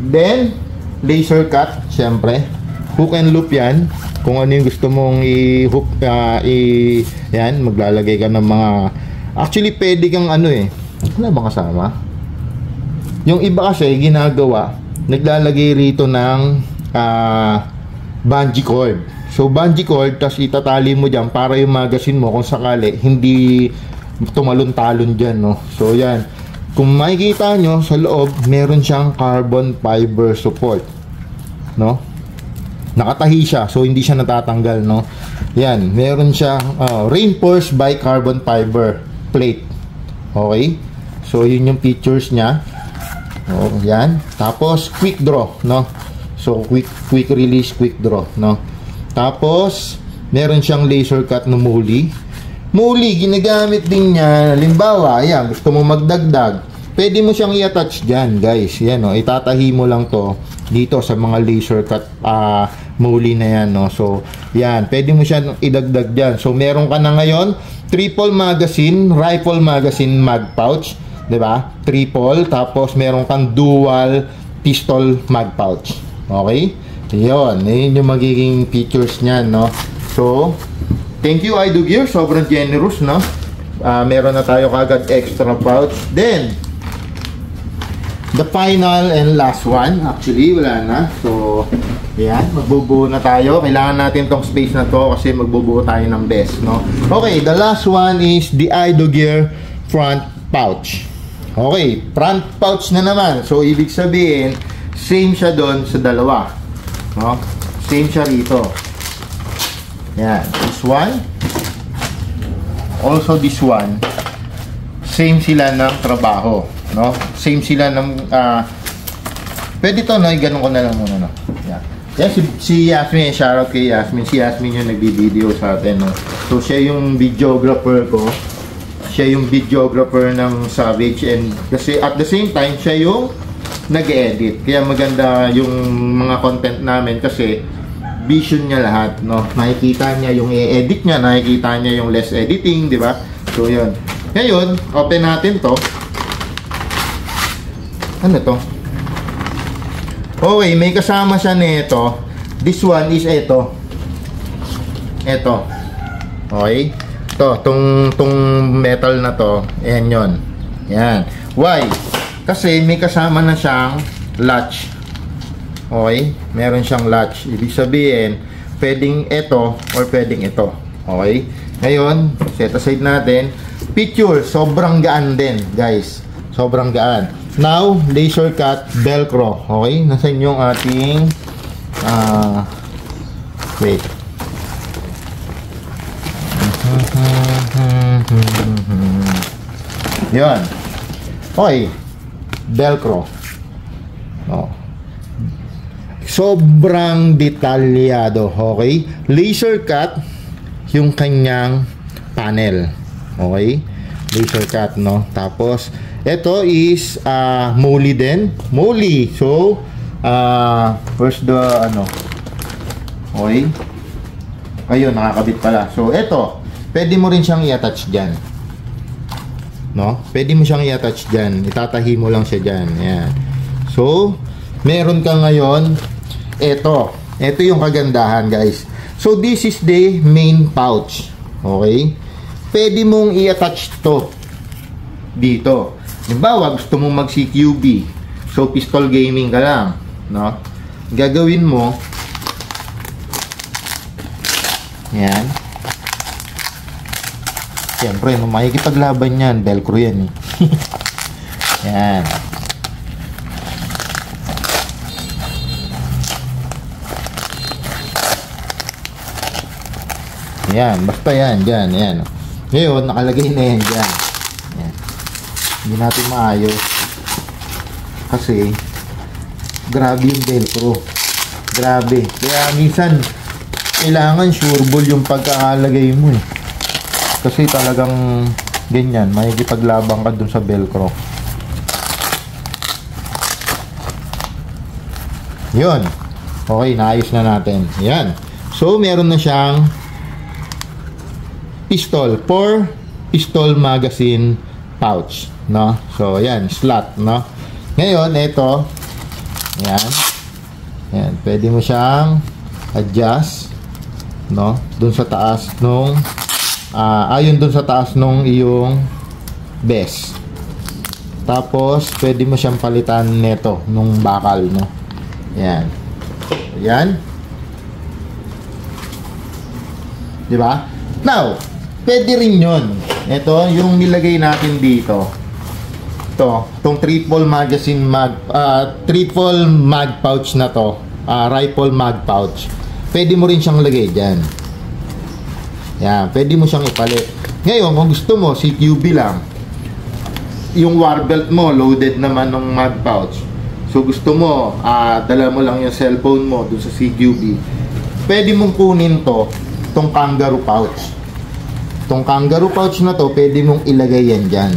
Then, laser cut, syempre. Hook and loop yan. Kung ano yung gusto mong i-hook, yan, maglalagay ka ng mga... Actually, pwede kang ano eh. Wala bang kasama? Yung iba kasi, ginagawa, naglalagay rito ng bungee cord. So, bungee cord, tas itatali mo dyan para yung magazine mo, kung sakali, hindi tumalon-talon dyan, no? So, yan. Kung makikita nyo, sa loob, meron siyang carbon fiber support. No? Nakatahi siya, so hindi siya natatanggal, no? Yan, meron siya reinforced by carbon fiber plate. Okay? So, yun yung features niya. Oh, yan. Tapos, quick draw, no? So, quick release, quick draw, no? Tapos, meron siyang laser cut na muli. Muli, ginagamit din niya. Halimbawa, ayan, gusto mo magdagdag. Pwede mo siyang i-attach dyan, guys. Yan, no? Itatahi mo lang to dito sa mga laser cut muli na yan, no? So, yan. Pwede mo siya idagdag dyan. So, meron ka na ngayon, triple magazine, rifle magazine mag pouch. Diba? Triple. Tapos, meron kang dual pistol mag pouch. Okay? Yun. Yun yung magiging features niyan, no? So, thank you, Idogear. Sobrang generous, no? Meron na tayo kagad extra pouch. Then, the final and last one, actually, wala na. So, yan, magbubuo na tayo. Kailangan natin tong space na to kasi magbubuo tayo ng best, no? Okay, the last one is the Idogear front pouch. Okay, front pouch na naman. So, ibig sabihin, same siya doon sa dalawa. No? Same siya rito. Yan, this one. Also this one. same sila ng trabaho, no? Same sila ng pwede to, no? Ganun ko na lang muna, no? Yan. Yan, si Yasmin, shoutout kay Yasmin. Si Yasmin yung nagbi-video sa atin, no? So, siya yung videographer ko. Siya yung videographer ng Savage, and kasi at the same time, siya yung nag-edit. Kaya maganda yung mga content namin kasi vision niya lahat, no? Nakikita niya yung i-edit niya, nakikita niya yung less editing, di ba? So, yun. Ngayon, open natin to. Ano to? Okay, may kasama siya nito. This one is ito. Ito. Okay? Ito, tong metal na to. Ayan yun. Yan. Why? Kasi may kasama na siyang latch. Okay? Meron siyang latch. Ibig sabihin, pwedeng ito or pwedeng ito. Okay? Ngayon, set aside natin. Picture, sobrang gaan din, guys. Sobrang gaan. Now, laser cut velcro. Okay? Nasaan yung ating wait. Yan. Okay. Velcro. Oh. Sobrang detalyado. Okay? Laser cut yung kanyang panel. Okay? Laser cut, no? Tapos, ito is moly din. Moly. So, first the, ano, okay? Ayun, nakakabit pala. So, ito, pwede mo rin siyang i-attach dyan. No? Pwede mo siyang i-attach dyan. Itatahi mo lang siya dyan. Ayan. So, meron ka ngayon, ito. Ito yung kagandahan, guys. So, this is the main pouch. Okay? Pwede mong i-attach to dito. Halimbawa, gusto mong mag-CQB. So, pistol gaming ka lang. No? Gagawin mo, yan. Siyempre, no, makikipaglaban yan. Velcro yan, eh. Yan. Yan. Basta yan. Dyan. Yan. Ngayon, nakalagay na yan dyan. Yan. Hindi natin maayos. Kasi, grabe yung Velcro. Grabe. Kaya minsan, kailangan sureball yung pagkakalagay mo, eh. Kasi talagang ganyan, makikipaglabang ka dun sa Velcro. Yun. Okay, naayos na natin. Yan. So, meron na siyang pistol for pistol magazine pouch, no? So, yan, slot, no? Ngayon, ito, yan. Yan, pwede mo siyang adjust, no? Dun sa taas nung ayon dun sa taas nung iyong base. Tapos, pwede mo siyang palitan neto nung bakal, no? Yan. Yan. Diba? Now, pwede rin yun. Ito, yung nilagay natin dito. Ito, itong triple magazine triple mag pouch na to. Rifle mag pouch. Pwede mo rin siyang lagay dyan. Yan, pwede mo siyang ipalit. Ngayon, kung gusto mo, CQB lang. Yung war belt mo, loaded naman ng mag pouch. So, gusto mo, dala mo lang yung cellphone mo dun sa CQB. Pwede mong kunin to, itong kangaroo pouch. Itong kangaroo pouch na to, pwede mong ilagay yan dyan.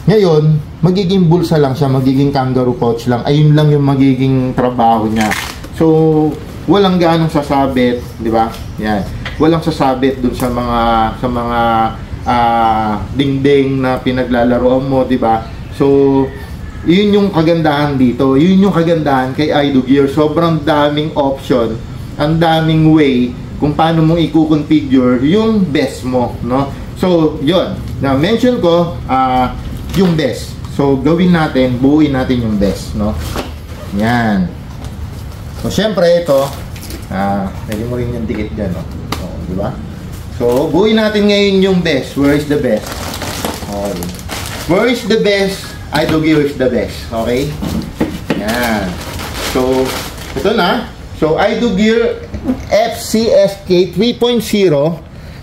Ngayon, magiging bulsa lang siya, magiging kangaroo pouch lang. Ayun lang yung magiging trabaho niya. So, walang gaanong sasabit, di ba? Yan. Walang sasabit dun sa mga dingding na pinaglalaroan mo, di ba? So, yun yung kagandahan dito. Yun yung kagandahan kay iDoGear. Sobrang daming option, ang daming way kung paano mo i-configure yung best mo, no? So, yun. Na-mention ko, yung best. So, gawin natin, buuin natin yung best, no? Yan. So, syempre, ito, pwede mo rin yung dikit dyan, no? So, diba? So, buuin natin ngayon yung best. Where is the best? Okay. Where is the best? iDoGear is the best. Okay? Yan. So, ito na. So, iDoGear FCSK 3.0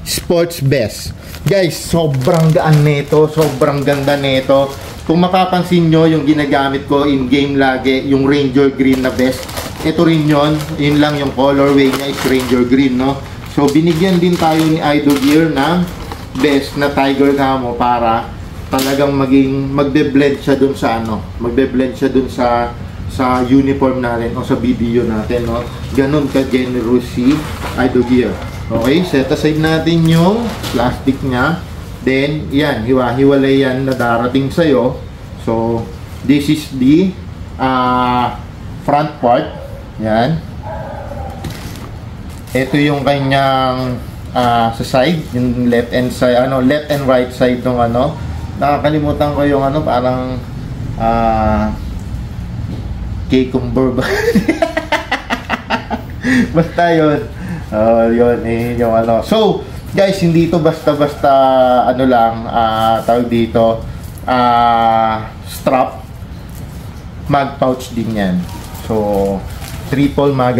Sports Best. Guys, sobrang gaan nito, sobrang ganda nito. Kung mapapansin nyo, yung ginagamit ko in-game lagi, yung Ranger Green na vest. Ito rin yun lang yung colorway niya is Ranger Green, no? So, binigyan din tayo ni Idol Gear ng vest na Tiger Camo para talagang magbe-blend siya dun sa magbe-blend siya dun sa uniform natin o sa video natin, no? Ganun ka-generous si Idol Gear. Okay, set aside natin yung plastic niya. Then, yan, hiwa-hiwalay yan na darating sa'yo. So, this is the front part. Yan. Ito yung kanyang sa side, yung left and side, left and right side ng nakakalimutan ko yung parang cucumber ba? Basta yun. Yun, yung So, guys, hindi ito basta-basta tawag dito, strap. Mag pouch din yan. So, triple mag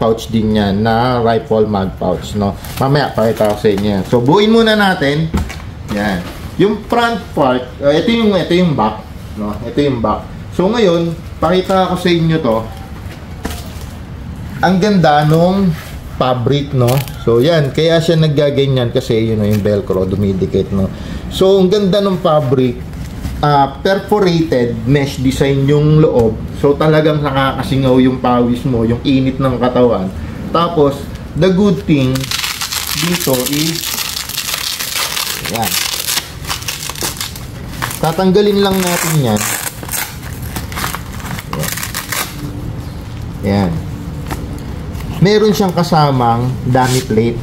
pouch din yan na rifle mag pouch, no? Mamaya pakita ko sa inyo. So, buuin muna natin. Yan. Yung front part, ito yung back, no? Ito yung back. So, ngayon, pakita ko sa inyo to. Ang ganda nung fabric, no? So, yan. Kaya siya naggaganyan kasi yun, yung velcro, dumidikit, no? So, ang ganda ng fabric. Perforated mesh design yung loob. So, talagang nakakasingaw yung pawis mo, yung init ng katawan. Tapos, the good thing dito is yan. Tatanggalin lang natin yan. Yan. Meron siyang kasamang dummy plate.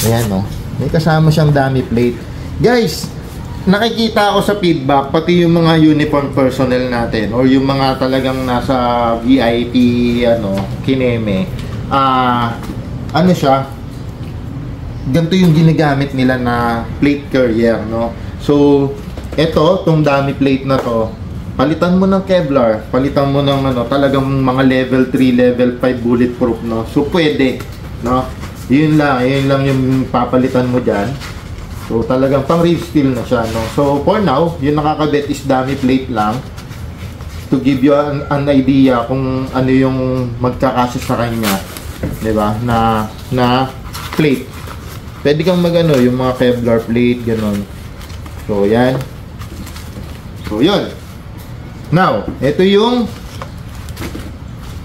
Ayan, no? May kasama siyang dummy plate. Guys, nakikita ako sa feedback, pati yung mga uniform personnel natin or yung mga talagang nasa VIP, kineme, siya, ganito yung ginagamit nila na plate carrier, no? So, tong dummy plate na to, palitan mo ng Kevlar, palitan mo ng talagang mga level 3, level 5 bulletproof, no? So, pwede, no? Yun lang yung papalitan mo dyan. So, talagang pang real steel na siya, no? So, for now, yung nakakabit is dummy plate lang to give you an idea kung ano yung magkakasya sa kanya, diba? Na plate. Pwede kang yung mga Kevlar plate, ganon. So, yan. So, yun. Now, ito yung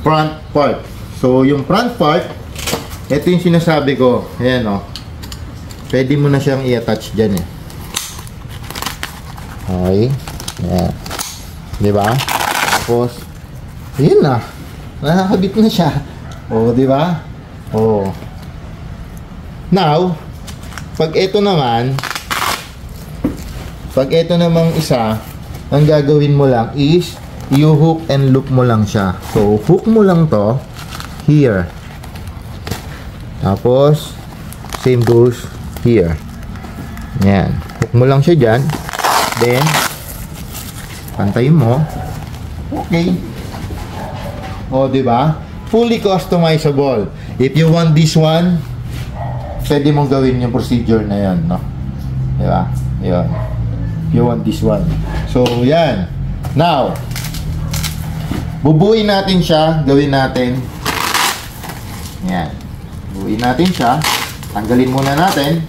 front part. So, yung front part, ito yung sinasabi ko. Ayan, o. Pwede mo na siyang i-attach dyan, eh. Okay. Ayan. Diba? Tapos, yun na. Nakakabit na siya. O, diba? O. Now, pag ito namang isa, ang gagawin mo lang is i-hook and loop mo lang siya. So, hook mo lang to here. Tapos, same goes here. Yan. Hook mo lang siya dyan. Then, pantayin mo. Okay. O, diba? Fully customizable. If you want this one, pwede mong gawin yung procedure na yan, no? Diba? Yun. You want this one. So, yan. Now, bubuin natin siya. Gawin natin. Yan. Bubuin natin siya. Tanggalin muna natin.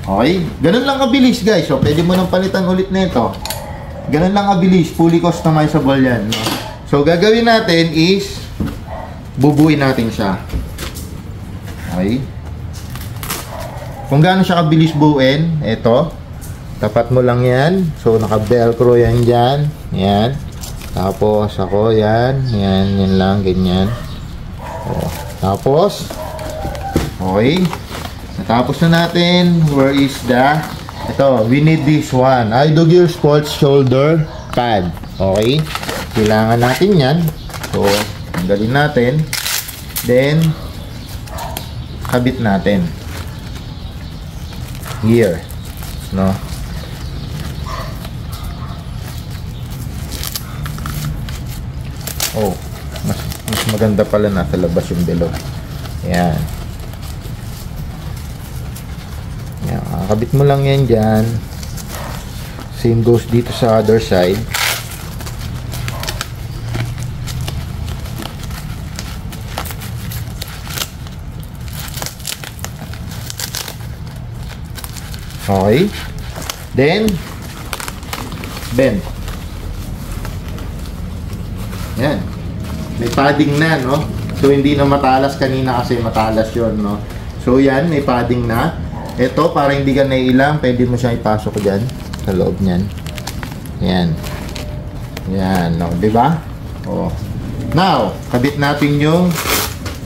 Okay? Ganun lang kabilis, guys. So, pwede mo nang palitan ulit nito. Ganun lang kabilis. Fully customizable yan. No? So, gagawin natin is bubuin natin siya. Okay? Kung gaano siya kabilis buuin, ito. Tapat mo lang yan. So, naka-velcro yan dyan. Yan. Tapos, yan. Yan lang, ganyan. O, tapos, okay. Natapos na natin. Where is ito, we need this one. Idol Gear Sports Shoulder Pad. Okay. Kailangan natin yan. So, tanggalin natin. Then, kabit natin. Here. No? Oh, mas maganda pala nasa labas yung bilog. Ayan. kabit mo lang yan dyan. Same goes dito sa other side. Okay. Then, bend. Yan. May padding na, no? So, hindi na matalas kanina kasi matalas yon, no? So, yan. May padding na. Ito, para hindi ka naiilang, pwede mo siyang ipasok dyan sa loob niyan. Yan. Yan, no? Diba? Oh. Now, kabit natin yung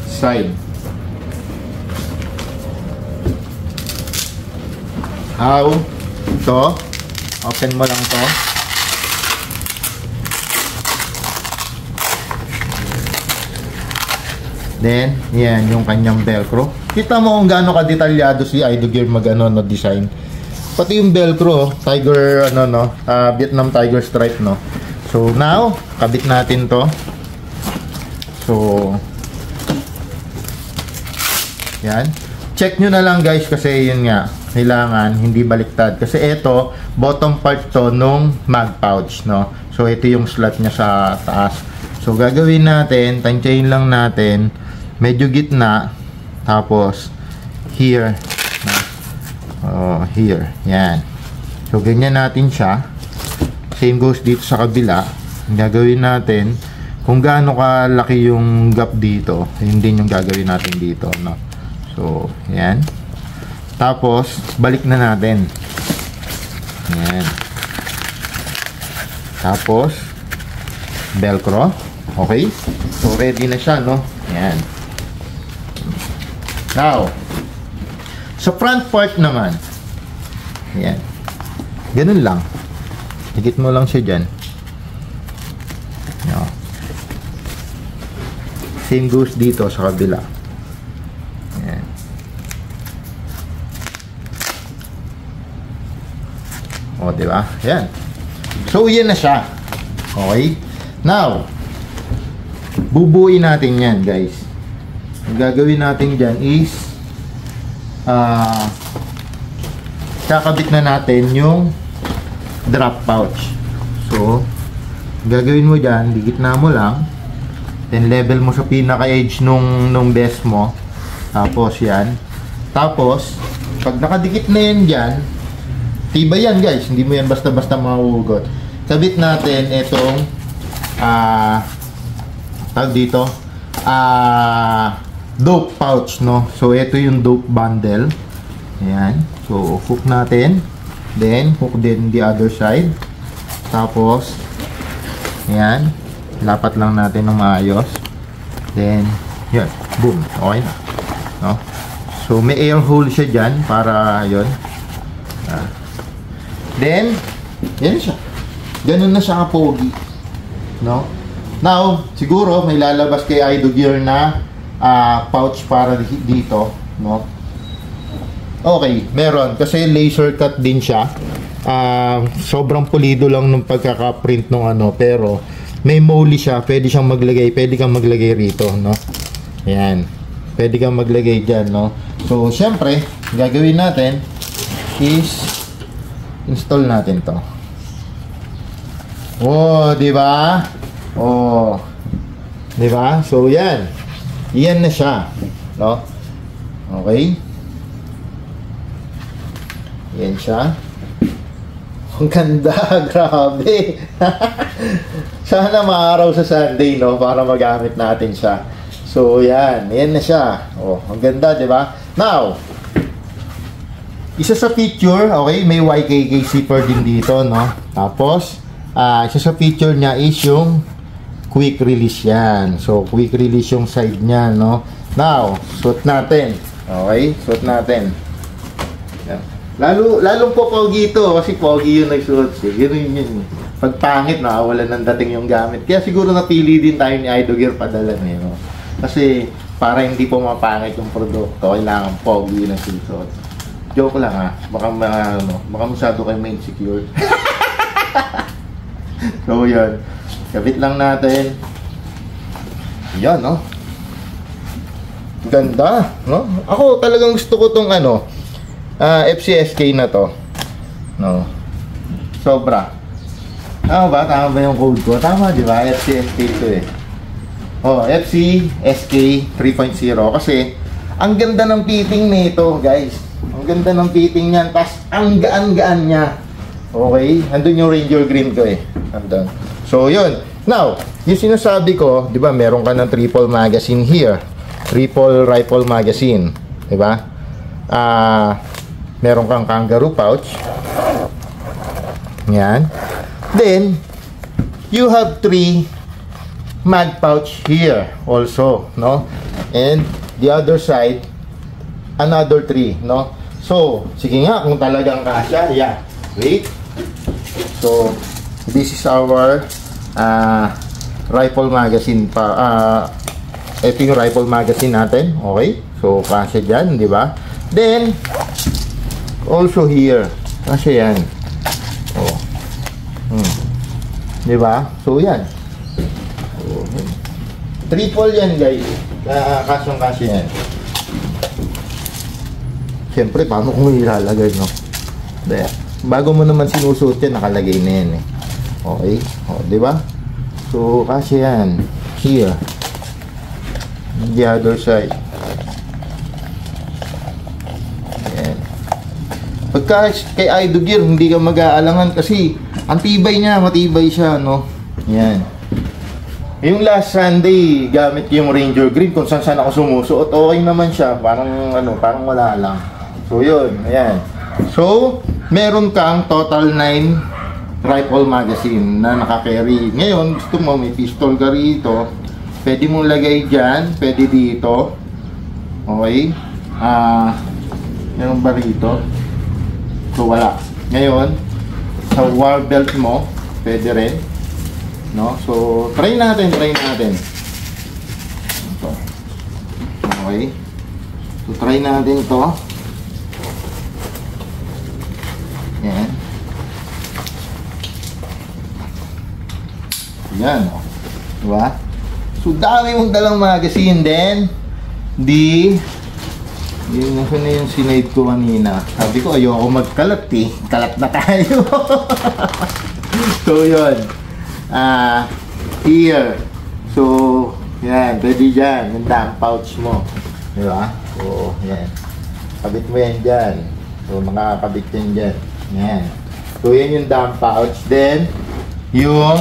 side. How? Ito. Open mo lang to. Then, yan yung kanyang velcro. Kita mo kung gaano ka-detalyado si Idogear no, design. Pati yung velcro, tiger, Vietnam tiger stripe, no. So, now, kabit natin to. So, yan. Check nyo na lang guys kasi yun nga, kailangan hindi baliktad. Kasi ito, bottom part to nung mag pouch, no. So, ito yung slot niya sa taas. So, gagawin natin, tansyahin lang natin, medyo gitna, tapos here, here, yan. So, ganyan natin siya. Same goes dito sa kabila. Gagawin natin, kung gaano kalaki yung gap dito, yun din yung gagawin natin dito, no. So, yan. Tapos, balik na natin. Yan. Tapos, velcro. Okay? So, ready na siya, no? Yan. Now, sa front part naman, yan. Ganun lang. Higit mo lang siya dyan. No. Same goes dito sa kabila. Yan. O, diba? Yan. So, yan na siya. Okay? Now, bubuuin natin yan, guys. Ang gagawin natin dyan is kakabit na natin yung drop pouch. So, gagawin mo dyan, dikit na mo lang, then level mo sa pinaka-edge nung best mo. Tapos yan. Tapos, pag nakadikit na yan dyan, tibay yan guys, hindi mo yan basta-basta mahuhugot. Kabit natin itong tag dito, dope pouch, no. So ito yung dope bundle. Ayan. So hook natin, then hook din the other side. Tapos ayan, lapat lang natin ng maayos. Then yan, boom, okay na, no. So may air hole siya dyan para yun. Then yan siya, ganun na siya ka-pogi, no. Now, siguro may lalabas kay Idogear na pouch para dito, no? Okay, meron. Kasi laser cut din siya. Sobrang pulido lang nung pagkaka-print nung pero may molly siya. Pwede siyang maglagay. Pwede kang maglagay rito, no? Ayan. Pwede kang maglagay dyan, no? So, syempre, gagawin natin is install natin to. Oh, di ba? Oh. 'Di ba? So 'yan. Iyan na siya, no? Okay? Yan siya. Ang ganda, grabe. Sana maaraw sa Sunday, no, para magamit natin siya. So 'yan, yan na siya. Oh, ang ganda, 'di ba? Now, isa sa feature, okay, may YKK zipper din dito, no? Tapos, isa sa feature niya is yung quick release yan. So, quick release yung side niya, no? Now, suot natin. Okay? Suot natin. Yan. Lalong po pogi ito kasi pogi yung nagsuot. Yun. Pag pangit, nakawalan ng dating yung gamit. Kaya siguro napili din tayo ni Idogear padala niya, no? Kasi, para hindi po mapangit yung produkto, kailangan pogi yung nagsuot. Joke lang, ha? Baka masyado kayo ma-insecure. So, yun. Kabit lang natin. Yan, no? Ganda, no? Ako talagang gusto ko tong FCSK na to. No. Sobra. Tama ba? Tama ba yung code ko? Tama, di ba? FCSK to eh. Oh, FCSK 3.0 kasi ang ganda ng fitting nito, guys. Ang ganda ng fitting niyan, tas ang gaan-gaan niya. Okay? Andun yung Ranger Green ko eh. Andun. So, yun. Now, yung sinasabi ko, di ba, meron ka ng triple magazine here. Triple rifle magazine. Di ba? Meron kang kangaroo pouch. Yan. Then, you have 3 mag pouch here also, no? And the other side, another 3, no? So, sige nga, kung talagang kasya, yeah. Wait. So, this is our rifle magazine pa. Ito yung rifle magazine natin, okay? So, kasya dyan, di ba? Then, also here, kasya yan. Oh. Di ba? So, yan. Triple yan, guys. Kasyong-kasya yan. Siyempre, paano kung ilalagay, no? Bago mo naman sinusuot yan, nakalagay na yan, eh. Okay? O, di ba? So, kasya yan. Here. The other side. Ayan. Pagka kay Aido Gear, hindi ka mag-aalangan kasi ang tibay niya, matibay siya, no? Yan. Yung last Sunday, gamit yung Ranger Green kung saan ako sumusuot, okay naman siya, parang parang wala lang. So yun, ayan. So, meron kang total 9 rifle magazine na naka-carry. Ngayon, gusto mo may pistol ka rito, pwede mong lagay dyan, pwede dito. Okay? Meron ba rito? So wala. Ngayon, sa war belt mo, pwede rin. No? So, try natin. Ito. Okay. So, try natin to. Yan. Yan. Diba? So, dami mong dalang magazine. Then, yun na yung sinade ko kanina. Sabi ko, ayoko magkalat eh. Kalat na tayo. So, yun. Here. So, yan. Pwede dyan. Ganda ang pouch mo. Diba? So, yan. Kabit mo yan dyan. So, makakabit yan dyan. Yan. So, yan yung dump pouch. Then, yung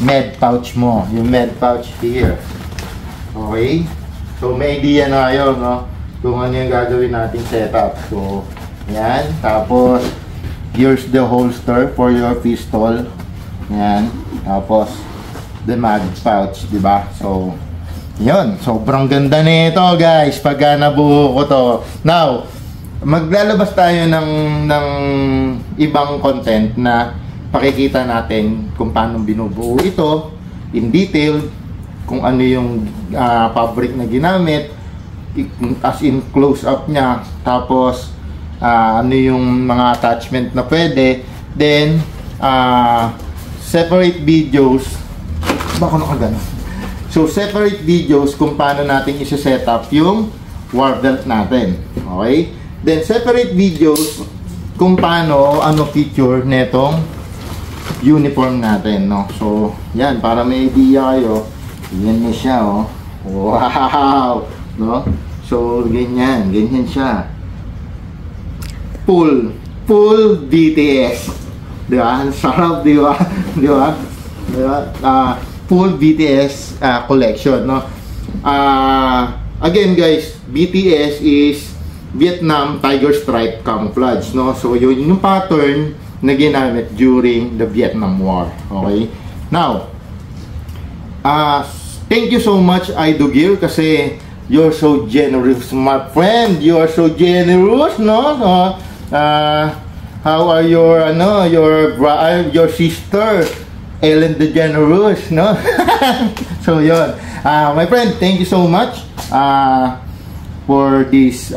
med pouch mo. Yung med pouch here. Okay? So, may idea na kayo, no? Kung ano yung gagawin nating setup. So, yan. Tapos, here's the holster for your pistol. Yan. Tapos, the mag pouch, diba? So, yun. Sobrang ganda nito, guys. Pagka nabuo ko to. Now, maglalabas tayo ng ibang content na pakikita natin kung paano binubuo ito in detail, kung ano yung fabric na ginamit, as in close-up niya. Tapos, ano yung mga attachment na pwede. Then, separate videos. Baka nakagano. So, separate videos kung paano natin isa-set up yung war belt natin. Okay? Then, separate videos kung paano, ano feature netong uniform natin, no? So, yan. Para may idea kayo, yan niya siya, oh. Wow! No? So, ganyan. Ganyan siya. Full BTS. Diba? Sarap, diba? Diba? Diba? Full BTS collection, no? Again, guys, BTS is Vietnam Tiger Stripe Camouflage, no? So, yun yung pattern na ginamit during the Vietnam War. Okay? Now, thank you so much, Aido Gear, kasi you're so generous, my friend. You are so generous, no? How are your sister, Ellen DeGeneres, no? So, yun. My friend, thank you so much for this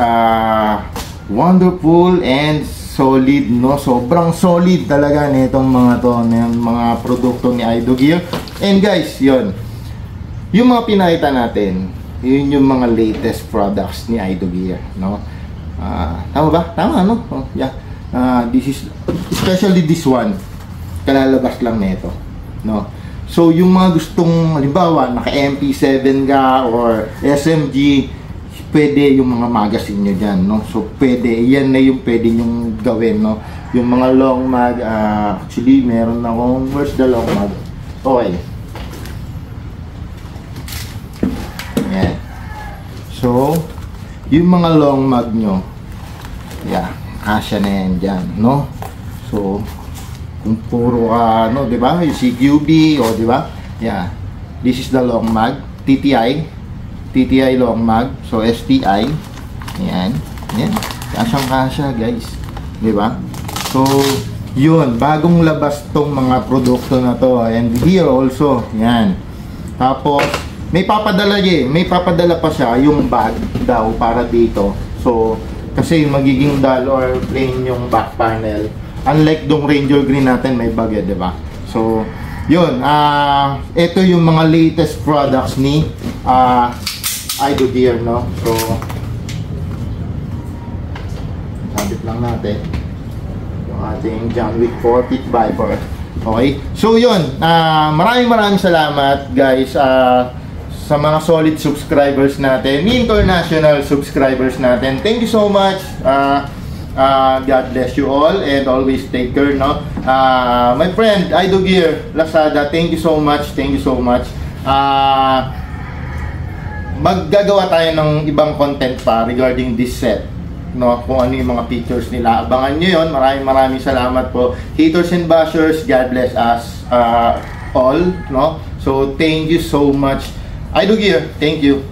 wonderful and solid, no? Sobrang solid talaga nitong mga to, mga produkto ni Aido Gear. And guys, yun. Yung mga pinakita natin, yun yung mga latest products ni Aido Gear, no? Tama ba? Tama, no? Oh, yeah. This is, especially this one, kalalabas lang nito, no? So, yung mga gustong, halimbawa, naka MP7 ka or SMG, pwede yung mga magazine nyo dyan, no? So, pwede, yan na yung pwede nyong gawin, no? Yung mga long mag, actually, meron akong, where's the long mag? Okay. Yan. So, yung mga long mag nyo, yeah, kasya na yan dyan, no? So, kung puro ano, di ba? Yung CQB, o di ba? Yeah. This is the long mag, TTI long mag, so STI. Yan. Yan. Kasyang-kasya, guys. Di ba? So, yun, bagong labas tong mga produkto na to. And here also, yan. Tapos, may papadala pa siya, yung bag daw para dito. So, kasi magiging dull or plain yung back panel. Unlike dong Ranger Green natin, may bag, di ba? So, yun, ito yung mga latest products ni Ido-Gear, no? So, sabit lang natin yung ating John Wick 4 Pit Viper. Okay? So, yun, maraming salamat, guys, sa mga solid subscribers natin, international subscribers natin. Thank you so much. God bless you all and always take care, no? My friend Ido-Gear Lazada, thank you so much. Maggagawa tayo ng ibang content pa regarding this set, no? Kung ano yung mga pictures nila, abangan nyo yun. Maraming salamat po, haters and bashers. God bless us all, no? So thank you so much, Ido-Gear. Thank you.